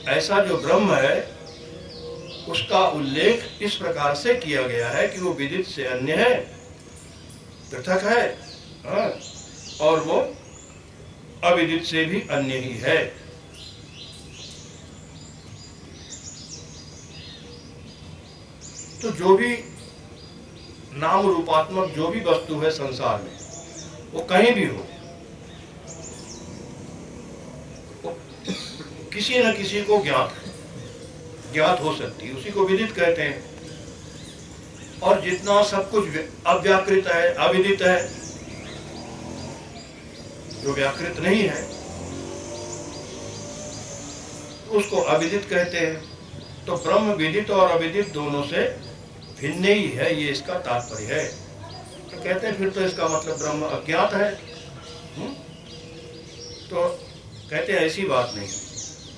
ऐसा जो ब्रह्म है, उसका उल्लेख इस प्रकार से किया गया है कि वो विदित से अन्य है, पृथक है, और वो अविदित से भी अन्य ही है। तो जो भी नाम रूपात्मक जो भी वस्तु है संसार में, वो कहीं भी हो, वो किसी न किसी को ज्ञात हो सकती है, उसी को विदित कहते हैं। और जितना सब कुछ अव्याकृत है, अविदित है, जो व्याकृत नहीं है उसको अविदित कहते हैं। तो ब्रह्म विदित और अविदित दोनों से भिन्न ही है, ये इसका तात्पर्य है। तो कहते हैं फिर तो इसका मतलब ब्रह्म अज्ञात है। तो कहते हैं ऐसी बात नहीं,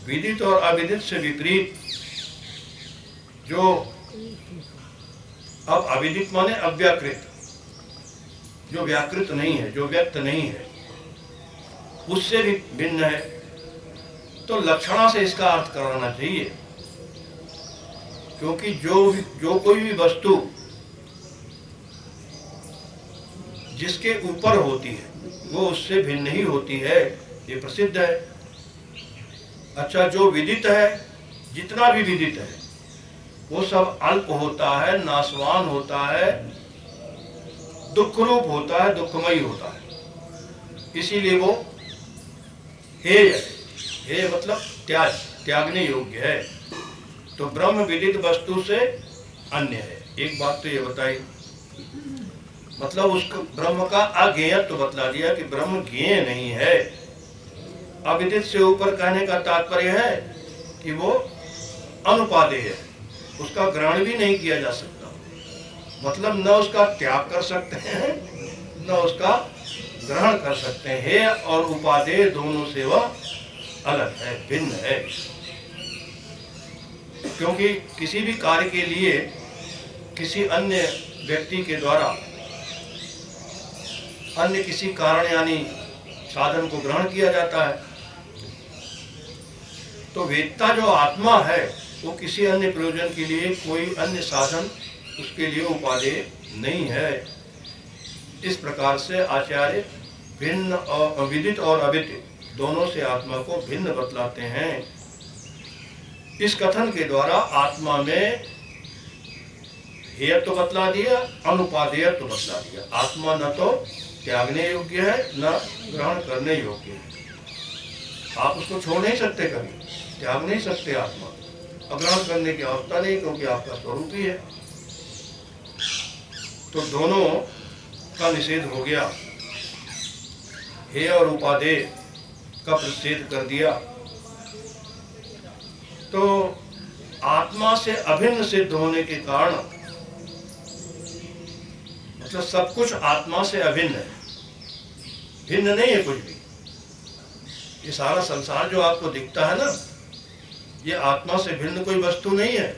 विदित और अविदित से विपरीत जो, अब अविदित माने अव्याकृत, जो व्याकृत नहीं है, जो व्यक्त नहीं है, उससे भी भिन्न है। तो लक्षणा से इसका अर्थ कराना चाहिए, क्योंकि जो कोई भी वस्तु जिसके ऊपर होती है वो उससे भिन्न ही होती है, ये प्रसिद्ध है। अच्छा, जो विदित है, जितना भी विदित है वो सब अल्प होता है, नाशवान होता है, दुख रूप होता है, दुखमयी होता है। इसीलिए वो हेय मतलब त्यागने योग्य है। तो ब्रह्म विदित वस्तु से अन्य है। एक बात तो ये बताई, मतलब उसको ब्रह्म का अज्ञेयत्व बतला दिया कि ब्रह्म ज्ञेय नहीं है। अविदित से ऊपर कहने का तात्पर्य है कि वो अनुपादेय है, उसका ग्रहण भी नहीं किया जा सकता। मतलब न उसका त्याग कर सकते हैं, न उसका ग्रहण कर सकते हैं। हे और उपादेय दोनों से वह अलग है, भिन्न है। क्योंकि किसी भी कार्य के लिए किसी अन्य व्यक्ति के द्वारा अन्य किसी कारण यानी साधन को ग्रहण किया जाता है। तो वेदता जो आत्मा है वो किसी अन्य प्रयोजन के लिए कोई अन्य साधन उसके लिए उपादेय नहीं है। इस प्रकार से आचार्य भिन्न और विदित और अविदित दोनों से आत्मा को भिन्न बतलाते हैं। इस कथन के द्वारा आत्मा में हेयत्व बतला दिया, अनुपादेयत्व बतला दिया। आत्मा न तो त्यागने योग्य है, न ग्रहण करने योग्य है। आप उसको छोड़ नहीं सकते, कभी त्याग नहीं सकते आत्मा, अग्रहण करने की अवस्था नहीं, क्योंकि आपका स्वरूप ही है। तो दोनों का निषेध हो गया, हेय और उपादेय का प्रतिषेध कर दिया। तो आत्मा से अभिन्न सिद्ध होने के कारण, मतलब सब कुछ आत्मा से अभिन्न है, भिन्न नहीं है कुछ भी। ये सारा संसार जो आपको दिखता है ना, ये आत्मा से भिन्न कोई वस्तु नहीं है।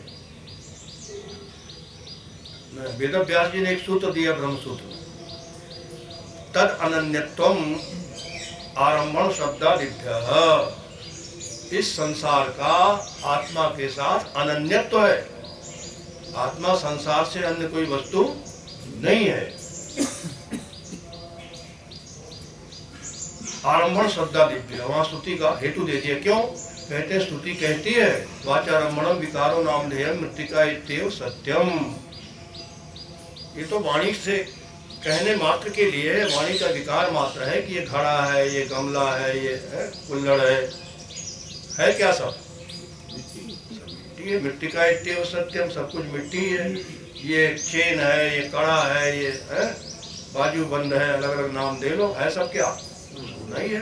वेद व्यास जी ने एक सूत्र दिया ब्रह्म सूत्र में, तद अनन्यत्वम आरंभण शब्दादिभ्यः। इस संसार का आत्मा के साथ अनन्यत्व है। आत्मा संसार से अन्य कोई वस्तु नहीं है। आरंभण शब्दादिभ्यः, वहां स्तुति का हेतु दे दिया। क्यों कहते हैं? स्तुति कहती है वाचारंभणम विकारो नामधेयम मृत्तिका इत्येव सत्यम। ये तो वाणी से कहने मात्र के लिए है, वाणी का विकार मात्र है कि ये घड़ा है, ये गमला है, ये कुल्हड़ है क्या? सब मिट्टी है। मृत्तिका इत्येव सत्यम, सब कुछ मिट्टी है। ये चेन है, ये कड़ा है, ये बाजू बंद है, अलग अलग नाम दे लो, है सब क्या? नहीं है।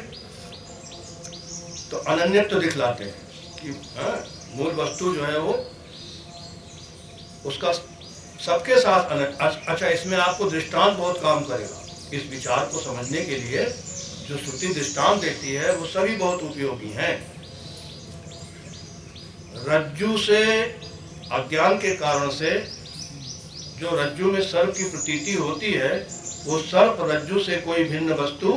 तो अनन्यत्व तो दिखलाते हैं कि मूल वस्तु जो है वो उसका सबके साथ अच्छा, इसमें आपको दृष्टांत बहुत काम करेगा। इस विचार को समझने के लिए जो श्रुति दृष्टांत देती है वो सभी बहुत उपयोगी हैं। रज्जु से, अज्ञान के कारण से जो रज्जु में सर्प की प्रतीति होती है, वो सर्प रज्जु से कोई भिन्न वस्तु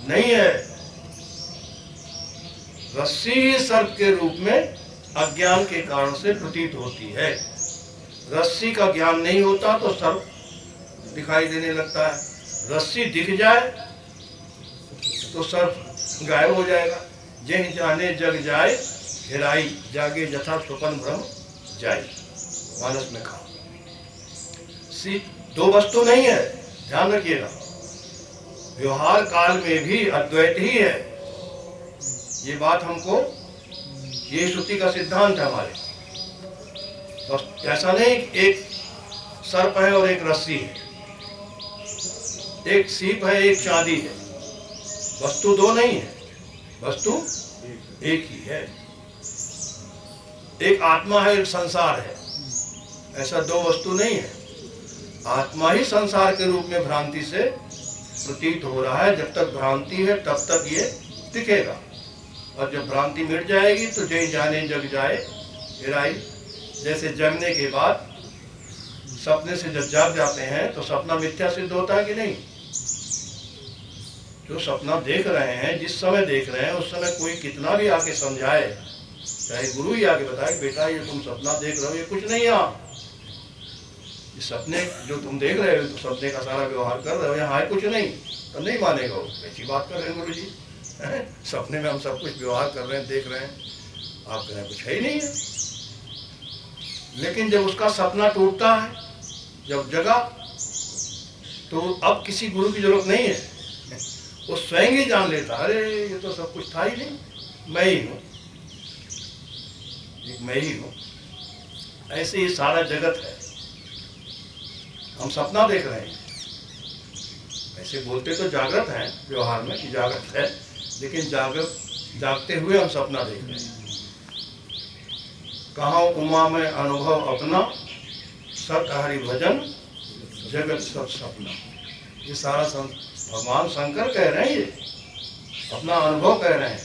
नहीं है। रस्सी सर्प के रूप में अज्ञान के कारण से प्रतीत होती है। रस्सी का ज्ञान नहीं होता तो सर्प दिखाई देने लगता है। रस्सी दिख जाए तो सर्प गायब हो जाएगा। जह जाने जग जाए हेराई, जागे जथा स्वपन भ्रम जाए। मानस में कहा। दो वस्तु नहीं है, ध्यान रखिएगा। व्यवहार काल में भी अद्वैत ही है। ये बात हमको, ये श्रुति का सिद्धांत है हमारे। बस ऐसा नहीं एक सर्प है और एक रस्सी है, एक सीप है एक चांदी है। वस्तु दो नहीं है, वस्तु एक ही है। एक आत्मा है, एक संसार है, ऐसा दो वस्तु नहीं है। आत्मा ही संसार के रूप में भ्रांति से प्रतीत हो रहा है। जब तक भ्रांति है तब तक ये दिखेगा, और जब भ्रांति मिट जाएगी तो जय जाने जग जाए हेराई। जैसे जगने के बाद सपने से जब जाग जाते हैं तो सपना मिथ्या सिद्ध होता है कि नहीं? जो सपना देख रहे हैं, जिस समय देख रहे हैं, उस समय कोई कितना भी आके समझाए, चाहे गुरु ही आके बताए बेटा ये तुम सपना देख रहे हो, ये कुछ नहीं। यहाँ ये सपने जो तुम देख रहे हो, तो सपने का सारा व्यवहार कर रहे हो, यहाँ है कुछ नहीं, तो नहीं मानेगा वो। ऐसी बात कर रहे हैं गुरु जी, सपने में हम सब कुछ व्यवहार कर रहे हैं, देख रहे हैं, आप कह रहे हैं कुछ है ही नहीं है। लेकिन जब उसका सपना टूटता है, जब जगा, तो अब किसी गुरु की जरूरत नहीं है, वो स्वयं ही जान लेता, अरे ये तो सब कुछ था ही नहीं, मैं ही हूँ, मैं ही हूँ। ऐसे ही सारा जगत है, हम सपना देख रहे हैं। ऐसे बोलते तो जागृत हैं व्यवहार में कि जागृत है, लेकिन जागते हुए हम सपना देख रहे हैं। कहाँ उमा में अनुभव अपना, सत हरि भजन जगत सब सपना। ये सारा भगवान शंकर कह रहे हैं, ये अपना अनुभव कह रहे हैं।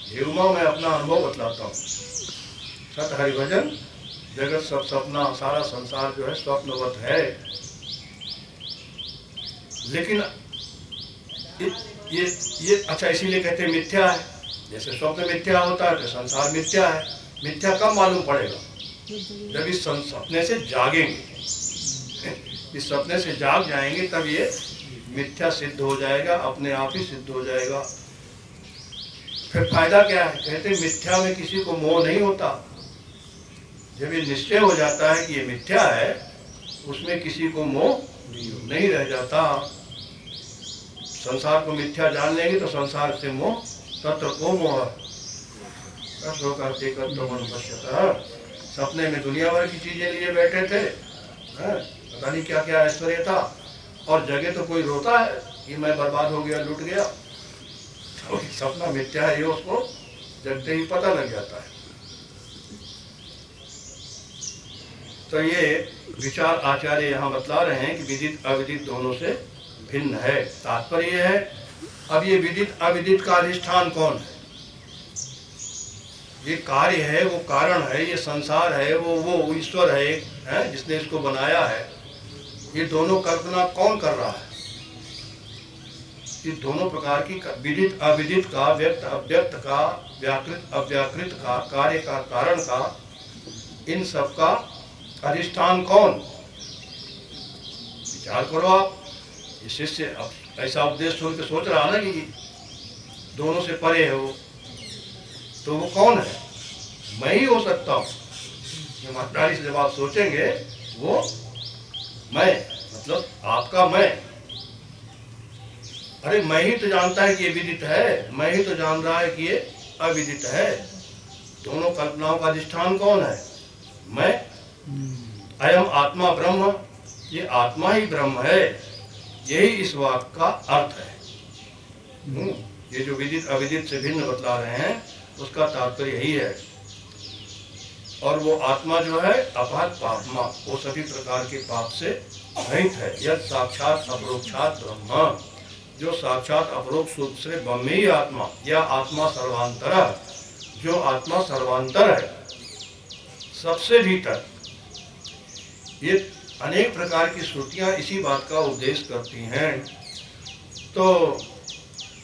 ये उमा मैं अपना अनुभव बतलाता हूँ। सत हरि भजन जगत सब सपना, सारा संसार जो है स्वप्नवत है। लेकिन ये अच्छा इसीलिए कहते हैं मिथ्या है। जैसे स्वप्न मिथ्या होता है तो संसार मिथ्या है। मिथ्या कब मालूम पड़ेगा? जब इस सपने से जागेंगे, इस सपने से जाग जाएंगे, तब ये मिथ्या सिद्ध हो जाएगा, अपने आप ही सिद्ध हो जाएगा। फिर फायदा क्या है? कहते मिथ्या में किसी को मोह नहीं होता। जब ये निश्चय हो जाता है कि ये मिथ्या है, उसमें किसी को मोह नहीं रह जाता। संसार को मिथ्या जान लेंगे तो संसार से मोह, तत्र को मोह सपने में दुनिया भर की चीजें लिए बैठे थे, पता नहीं क्या क्या ऐश्वर्य था, और जगह तो कोई रोता है कि मैं बर्बाद हो गया, लूट गया। तो सपना मिथ्या है, ये उसको जगते ही पता लग जाता है। तो ये विचार आचार्य यहाँ बतला रहे हैं कि विदित अविदित दोनों से भिन्न है। तात्पर्य है, अब ये विदित अविदित का अधिष्ठान कौन है? ये कार्य है, वो कारण है, ये संसार है, वो ईश्वर है, जिसने इसको बनाया है। ये दोनों कल्पना कौन कर रहा है? ये दोनों प्रकार की विदित अविदित का, व्यक्त अव्यक्त का, व्याकृत अव्याकृत का, कार्य का कारण का, इन सब का अधिष्ठान कौन? विचार करो आप। ये शिष्य ऐसा उपदेश सुन के सोच रहा ना कि दोनों से परे है वो, तो वो कौन है? मैं ही हो सकता हूँ। ईमानदारी से जब आप सोचेंगे, वो मैं, मतलब आपका मैं। अरे मैं ही तो जानता है कि ये विदित है, मैं ही तो जान रहा है कि ये अविदित है। दोनों कल्पनाओं का अधिष्ठान कौन है? मैं। अयम आत्मा ब्रह्म, ये आत्मा ही ब्रह्म है। यही इस वाक्य का अर्थ है। ये जो विदित अविदित से भिन्न बतला रहे हैं, उसका तात्पर्य यही है। और वो आत्मा जो है अपात पापमा, वो सभी प्रकार के पाप से रहित है। यद साक्षात अपरोक्षात ब्रह्म, जो साक्षात अपरोक्ष रूप से ब्रह्म ही आत्मा, या आत्मा सर्वांतर, जो आत्मा सर्वांतर है, सबसे भीतर। ये अनेक प्रकार की श्रुतियां इसी बात का उपदेश करती हैं। तो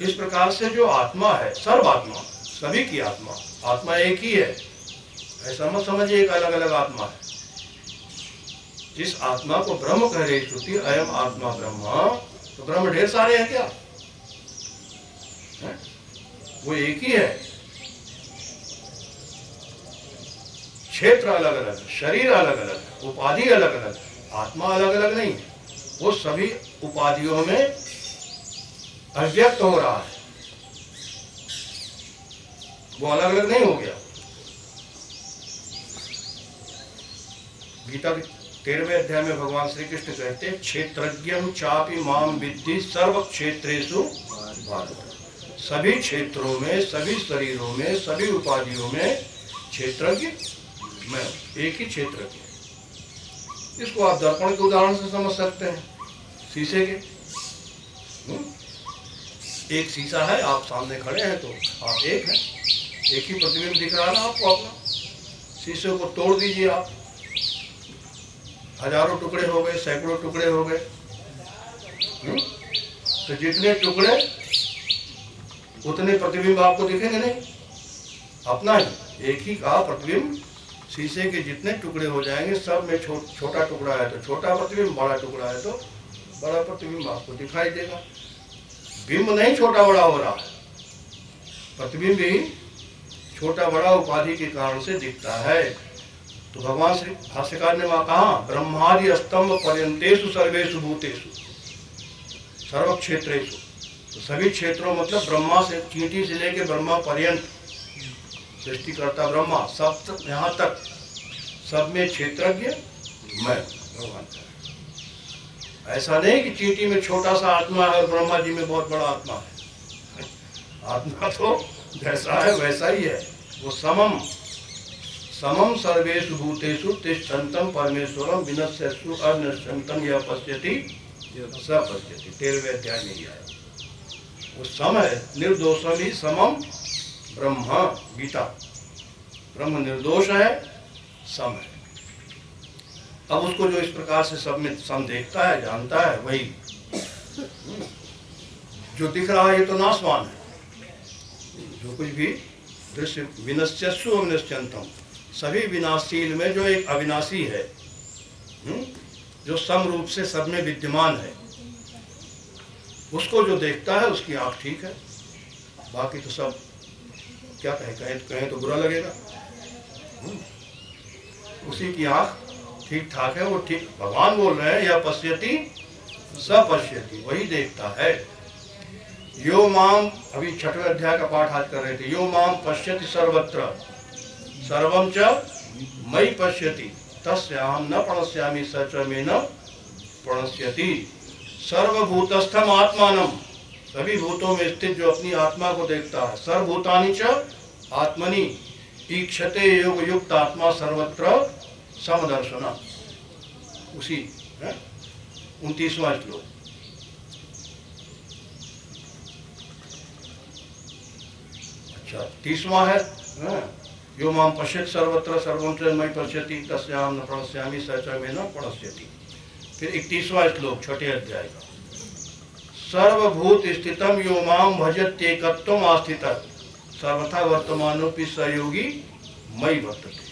इस प्रकार से जो आत्मा है, सर्वात्मा, सभी की आत्मा, आत्मा एक ही है। ऐसा मत समझिए एक अलग अलग आत्मा है। जिस आत्मा को ब्रह्म कह रही श्रुति, अयम आत्मा ब्रह्म, तो ब्रह्म ढेर सारे हैं क्या? वो एक ही है। क्षेत्र अलग अलग है, शरीर अलग अलग है, उपाधि अलग अलग है, आत्मा अलग अलग नहीं है। वो सभी उपाधियों में अव्यक्त हो रहा है, वो अलग अलग नहीं हो गया। गीता के 13वें अध्याय में भगवान श्री कृष्ण कहते हैं, क्षेत्रज्ञं चापि माम विद्धि सर्व क्षेत्रेषु भारत। सभी क्षेत्रों में, सभी शरीरों में, सभी उपाधियों में क्षेत्रज्ञ मैं, एक ही क्षेत्रज्ञ। इसको आप दर्पण के उदाहरण से समझ सकते हैं, शीशे के। एक शीशा है, आप सामने खड़े हैं तो आप एक हैं, एक ही प्रतिबिंब दिख रहा है ना आपको अपना। शीशे को तोड़ दीजिए आप, हजारों टुकड़े हो गए, सैकड़ों टुकड़े हो गए, तो जितने टुकड़े उतने प्रतिबिंब आपको दिखेंगे नहीं, अपना ही एक ही का प्रतिबिंब। शीशे के जितने टुकड़े हो जाएंगे, सब में छोटा टुकड़ा है तो छोटा प्रतिबिंब, बड़ा टुकड़ा है तो बड़ा प्रतिबिंब आपको दिखाई देगा। बिंब नहीं छोटा बड़ा हो रहा है, प्रतिबिंब ही छोटा बड़ा उपाधि के कारण से दिखता है। तो भगवान श्री भाष्यकार ने वहां कहा, ब्रह्मादि स्तंभ पर्यंतेषु सर्वेषु भूतेषु सर्व क्षेत्रेषु। तो सभी क्षेत्रों मतलब ब्रह्मा से, चींटी से लेके ब्रह्मा पर्यंत, सृष्टिकर्ता ब्रह्मा, सब यहाँ तक सब में क्षेत्रज्ञ मैं भगवान। ऐसा नहीं कि चींटी में छोटा सा आत्मा है और ब्रह्मा जी में बहुत बड़ा आत्मा है। आत्मा तो जैसा है वैसा ही है। वो समम समम सर्वेषु भूतेषु तिष्ठन्तं परमेश्वरम विनश्यसु अनश्यन्तं यः पश्यति स पश्यति। 13वें अध्याय में ही आया। वो सम है, निर्दोषम ही समम ब्रह्म। गीता, ब्रह्म निर्दोष है, सम है। अब उसको जो इस प्रकार से सब में सम देखता है, जानता है, वही जो दिख रहा है ये तो नाशवान है। जो कुछ भी दृश्य, विनश्यसु अविनश्यन्तम, सभी विनाशील में जो एक अविनाशी है, जो सम रूप से सब में विद्यमान है, उसको जो देखता है उसकी आंख ठीक है। बाकी तो सब क्या कहें तो बुरा लगेगा। उसी की आंख ठीक ठाक है, वो ठीक, भगवान बोल रहे हैं, या पश्यति स पश्यति, वही देखता है। यो माम, अभी 6वें अध्याय का पाठ आज कर रहे थे, यो माम पश्यति सर्वत्र सर्वं च मयि पश्यति तस्याहं न प्रणश्यामि स च मे न प्रणश्यति। सर्वभूतस्थम आत्मानम, सभी भूतों में स्थित जो अपनी आत्मा को देखता है। सर्वभूतानि च आत्मनि ईक्षते योग युक्त आत्मा सर्वत्र समदर्शना। उसी 29वां श्लोक। अच्छा, 30वां है, यो माम पश्यति सर्वत्र सर्वं च मयि पश्यति तस्याहं न प्रणश्यामि स च मे न प्रणश्यति। फिर 31वां श्लोक 6ठे अध्याय का, सर्वभूत स्थितम यो माम भजत्येकत्वम् आस्थितः सर्वथा वर्तमानोपि स योगी मयि वर्तते।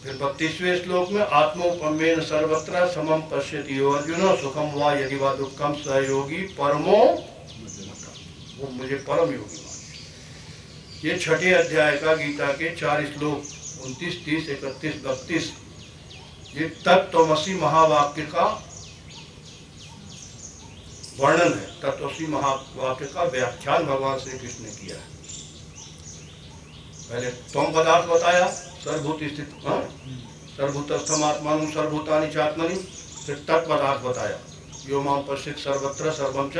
फिर 32वें श्लोक में, आत्मोपमेन सर्वत्र समम पश्यति यो अर्जुन सुखम वा यदि वा दुःखम स योगी परमो, वो मुझे परम योगी। ये 6ठे अध्याय का गीता के 4 श्लोक 29, 30, 31, 32 ये तत्त्वमसि महावाक्य का वर्णन है। तत्त्वमसि महावाक्य का व्याख्यान भगवान श्री कृष्ण ने किया है। पहले त्वम पदार्थ बताया, सर्वभूत स्थित, सर्वभूतस्थम आत्मानं सर्वभूतानि च आत्मनि। फिर तत् पदार्थ बताया, यो माम पश्यति सर्वत्र सर्वं च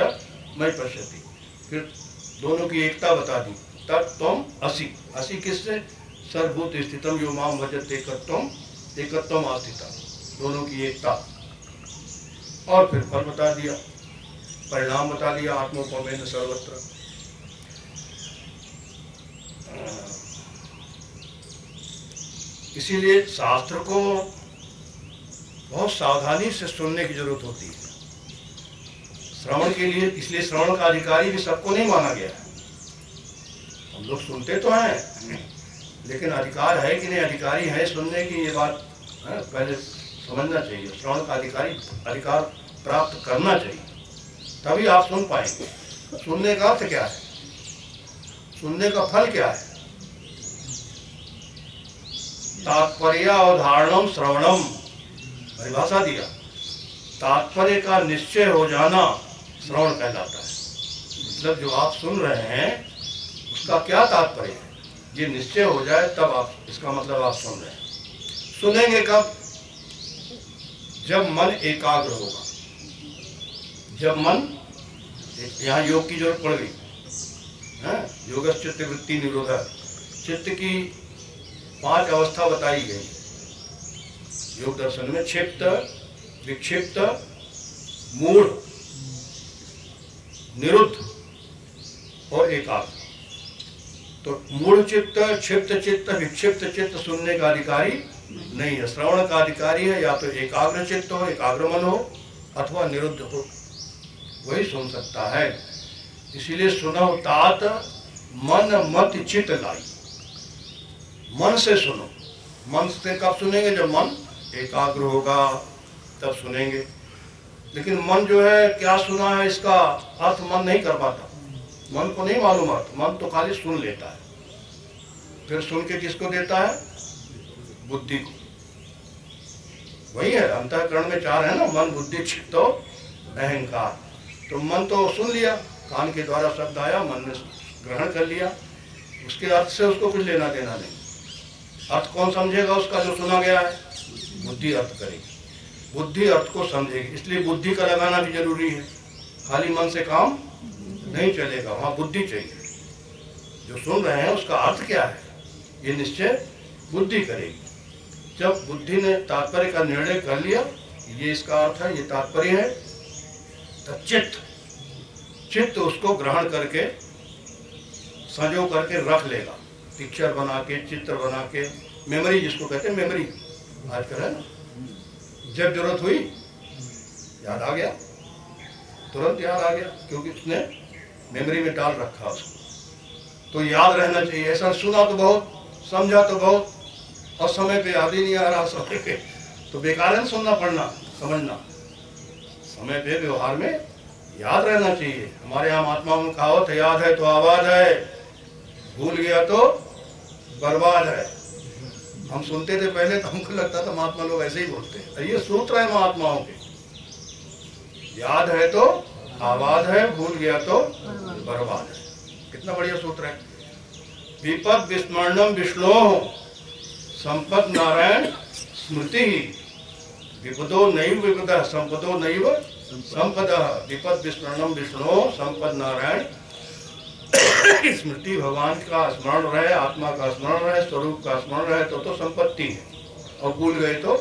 मयि पश्यति। फिर दोनों की एकता बता दी, तत्त्वम असि। असि किससे? सर्वभूत स्थितम यो माम भजते एकत्वम आस्थिता, दोनों की एकता। और फिर फल बता दिया, परिणाम बता दिया, आत्मोपमेन सर्वत्र। इसीलिए शास्त्र को बहुत सावधानी से सुनने की जरूरत होती है। श्रवण के लिए, इसलिए श्रवण का अधिकारी भी सबको नहीं माना गया है। हम लोग सुनते तो हैं, लेकिन अधिकार है कि नहीं, अधिकारी है सुनने की, ये बात पहले समझना चाहिए। श्रवण का अधिकार प्राप्त करना चाहिए, तभी आप सुन पाएंगे। सुनने का अर्थ क्या है, सुनने का फल क्या है? तात्पर्य अवधारणम श्रवणम, परिभाषा दिया। तात्पर्य का निश्चय हो जाना श्रवण कहलाता है। मतलब जो आप सुन रहे हैं उसका क्या तात्पर्य है, ये निश्चय हो जाए तब आप, इसका मतलब आप सुन रहे हैं। सुनेंगे कब? जब मन एकाग्र होगा। जब मन, यहाँ योग की जरूरत पड़ गई है। योगस्य चित्त वृत्ति निरोधा, चित्त की 5 अवस्था बताई गई योग दर्शन में। क्षिप्त, विक्षिप्त, मूढ़, निरुद्ध और एकाग्र। तो मूढ़ चित्त, क्षिप्त चित्त, विक्षिप्त चित्त सुनने का अधिकारी नहीं है। श्रवण का अधिकारी है या तो एकाग्र चित्त हो, एकाग्र मन हो, अथवा निरुद्ध हो, वही सुन सकता है। इसीलिए सुनो तात मन मत चित्त लाई। मन से सुनो। मन से कब सुनेंगे? जब मन एकाग्र होगा तब सुनेंगे। लेकिन मन जो है क्या सुना है इसका अर्थ मन नहीं कर पाता। मन को नहीं मालूम अर्थ, मन तो खाली सुन लेता है। फिर सुन के किसको देता है? बुद्धि को। वही है, अंतःकरण में 4 है ना, मन बुद्धि चित्त अहंकार। तो मन तो सुन लिया, कान के द्वारा शब्द आया, मन ने ग्रहण कर लिया, उसके अर्थ से उसको कुछ लेना देना नहीं। अर्थ कौन समझेगा उसका? जो सुना गया है। बुद्धि अर्थ करेगी, बुद्धि अर्थ को समझेगी। इसलिए बुद्धि का लगाना भी जरूरी है। खाली मन से काम नहीं चलेगा, वहाँ बुद्धि चाहिए। जो सुन रहे हैं उसका अर्थ क्या है, ये निश्चय बुद्धि करेगी। जब बुद्धि ने तात्पर्य का निर्णय कर लिया, ये इसका अर्थ है, ये तात्पर्य है, तो चित्त उसको ग्रहण करके संजो करके रख लेगा। पिक्चर बना के, चित्र बना के, मेमोरी जिसको कहते हैं, मेमोरी आजकल है ना। जब जरूरत हुई याद आ गया, तुरंत याद आ गया, क्योंकि उसने मेमोरी में डाल रखा उसको। तो याद रहना चाहिए। ऐसा सुना तो बहुत, समझा तो बहुत, और समय पे याद ही नहीं आ रहा समय पे, तो बेकार है सुनना पढ़ना समझना। समय पे व्यवहार में याद रहना चाहिए। हमारे यहाँ महात्माओं में कहावत है, याद है तो आबाद है, भूल गया तो बर्बाद है। हम सुनते थे पहले तो हमको लगता था महात्मा लोग ऐसे ही बोलते हैं। ये सूत्र है महात्माओं के, याद है तो आबाद है, भूल गया तो बर्बाद है। कितना बढ़िया सूत्र है। विपद विस्मरणम विष्णु संपद नारायण स्मृति, विपदो नैव विपद संपदो नैव संपद, विपद विस्मरणम विष्णु संपद नारायण स्मृति। भगवान का स्मरण रहे, आत्मा का स्मरण रहे, स्वरूप का स्मरण रहे तो संपत्ति है, और भूल गए तो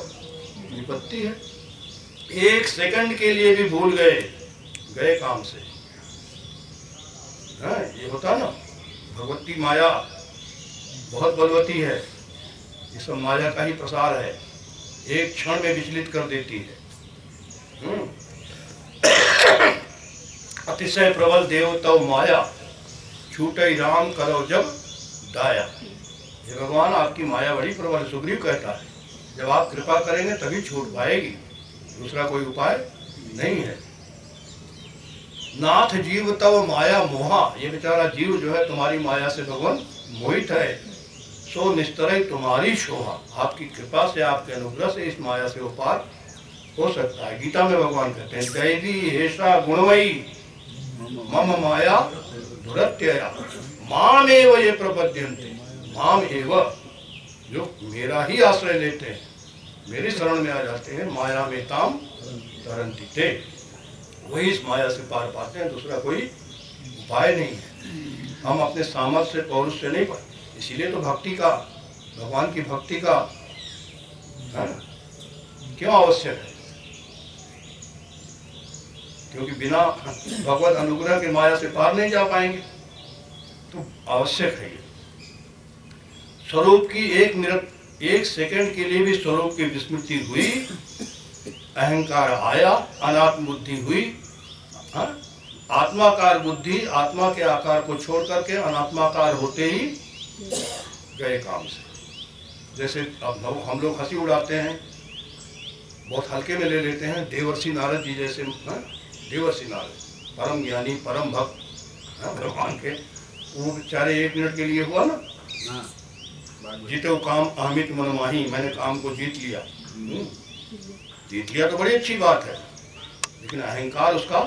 विपत्ति है। 1 सेकंड के लिए भी भूल गए काम से। हाँ, ये होता ना, भगवती माया बहुत बलवती है, ये सब माया का ही प्रसार है, एक क्षण में विचलित कर देती है। अतिशय प्रबल देव तव माया, छूटे राम करो जब दाया। ये भगवान आपकी माया बड़ी प्रबल, सुग्रीव कहता है, जब आप कृपा करेंगे तभी छूट पाएगी, दूसरा कोई उपाय नहीं है। नाथ जीव तव माया मोहा, ये बेचारा जीव जो है तुम्हारी माया से भगवान मोहित है। सो निस्तरय तुम्हारी शोभा, आपकी कृपा से, आपके अनुग्रह से इस माया से उपार हो सकता है। गीता में भगवान कहते हैं, दैवी हेषा गुणमयी मम माया दुरत्यया माम एव ये प्रपद्यन्ते, माम एव, जो मेरा ही आश्रय लेते हैं, मेरी शरण में आ जाते हैं, माया में ताम तरंति ते, वही इस माया से पार पाते हैं, दूसरा कोई उपाय नहीं है। हम अपने सामर्थ्य से, पौरुष से नहीं पाते। इसीलिए तो भक्ति का, भगवान की भक्ति का क्यों आवश्यक है? क्योंकि बिना भगवत अनुग्रह के माया से पार नहीं जा पाएंगे, तो आवश्यक है ये। स्वरूप की 1 सेकंड के लिए भी स्वरूप की विस्मृति हुई, अहंकार आया, अनात्म बुद्धि हुई, आत्माकार बुद्धि आत्मा के आकार को छोड़ करके अनात्माकार होते ही गए काम से। जैसे अब हम लोग हंसी उड़ाते हैं, बहुत हल्के में ले लेते हैं, देवर्षि नारद जी जैसे, देवर्षि नारद परम ज्ञानी परम भक्त भगवान के, वो बेचारे 1 मिनट के लिए हुआ ना, जीते वो काम अहमित मनमाही, मैंने काम को जीत लिया। जीत लिया तो बड़ी अच्छी बात है, लेकिन अहंकार उसका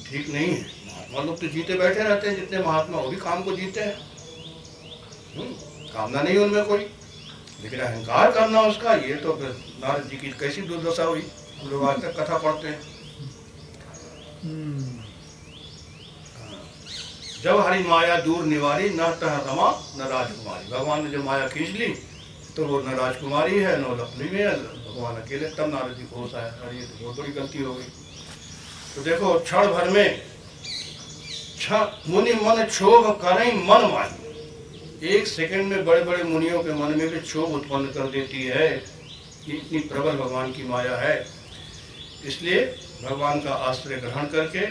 ठीक नहीं है। महात्मा लोग तो जीते बैठे रहते हैं, जितने महात्मा वो भी काम को जीते हैं, कामना नहीं उनमें कोई, लेकिन अहंकार करना उसका, ये तो फिर नारद जी की कैसी दुर्दशा हुई। हम लोग आज तक कथा पढ़ते हैं। जब हरि माया दूर निवारी, न तह रमा न राजकुमारी। भगवान ने जब माया खींच ली तो वो न राजकुमारी है न लक्ष्मी में, भगवान अकेले। तब नारद जी को होश आया, अरे ये तो बहुत बड़ी गलती हो गई। तो देखो क्षण भर में मुनि मन क्षोभ करें मन माही। एक सेकंड में बड़े बड़े मुनियों के मन में भी क्षोभ उत्पन्न कर देती है। इतनी प्रबल भगवान की माया है। इसलिए भगवान का आश्रय ग्रहण करके,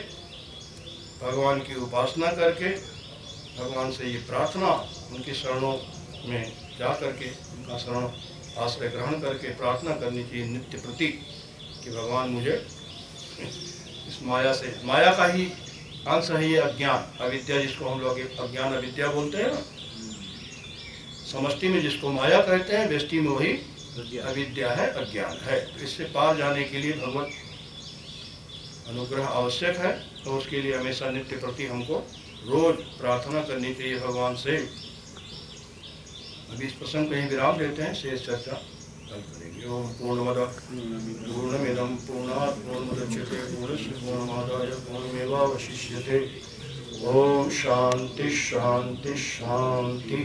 भगवान की उपासना करके, भगवान से ये प्रार्थना, उनकी शरणों में जा करके, उनका शरण आश्रय ग्रहण करके प्रार्थना करनी चाहिए नित्य प्रति कि भगवान मुझे इस माया से, माया का ही अंश है ये अज्ञान, अविद्या, जिसको हम लोग अज्ञान अविद्या बोलते हैं ना। समष्टि में जिसको माया कहते हैं, व्यष्टि में वही अविद्या है, अज्ञान है। तो इससे पार जाने के लिए भगवत अनुग्रह आवश्यक है। तो उसके लिए हमेशा नित्य प्रति हमको रोज प्रार्थना करनी चाहिए भगवान से। अभी इस प्रसंग कहीं विराम देते हैं, शेष चर्चा कल करेंगे। ओम पूर्णमदः पूर्णमिदं पूर्णात् पूर्णमुदच्यते पूर्णस्य पूर्णमादाय पूर्णमेवावशिष्यते। ओम शांति शांति शांति।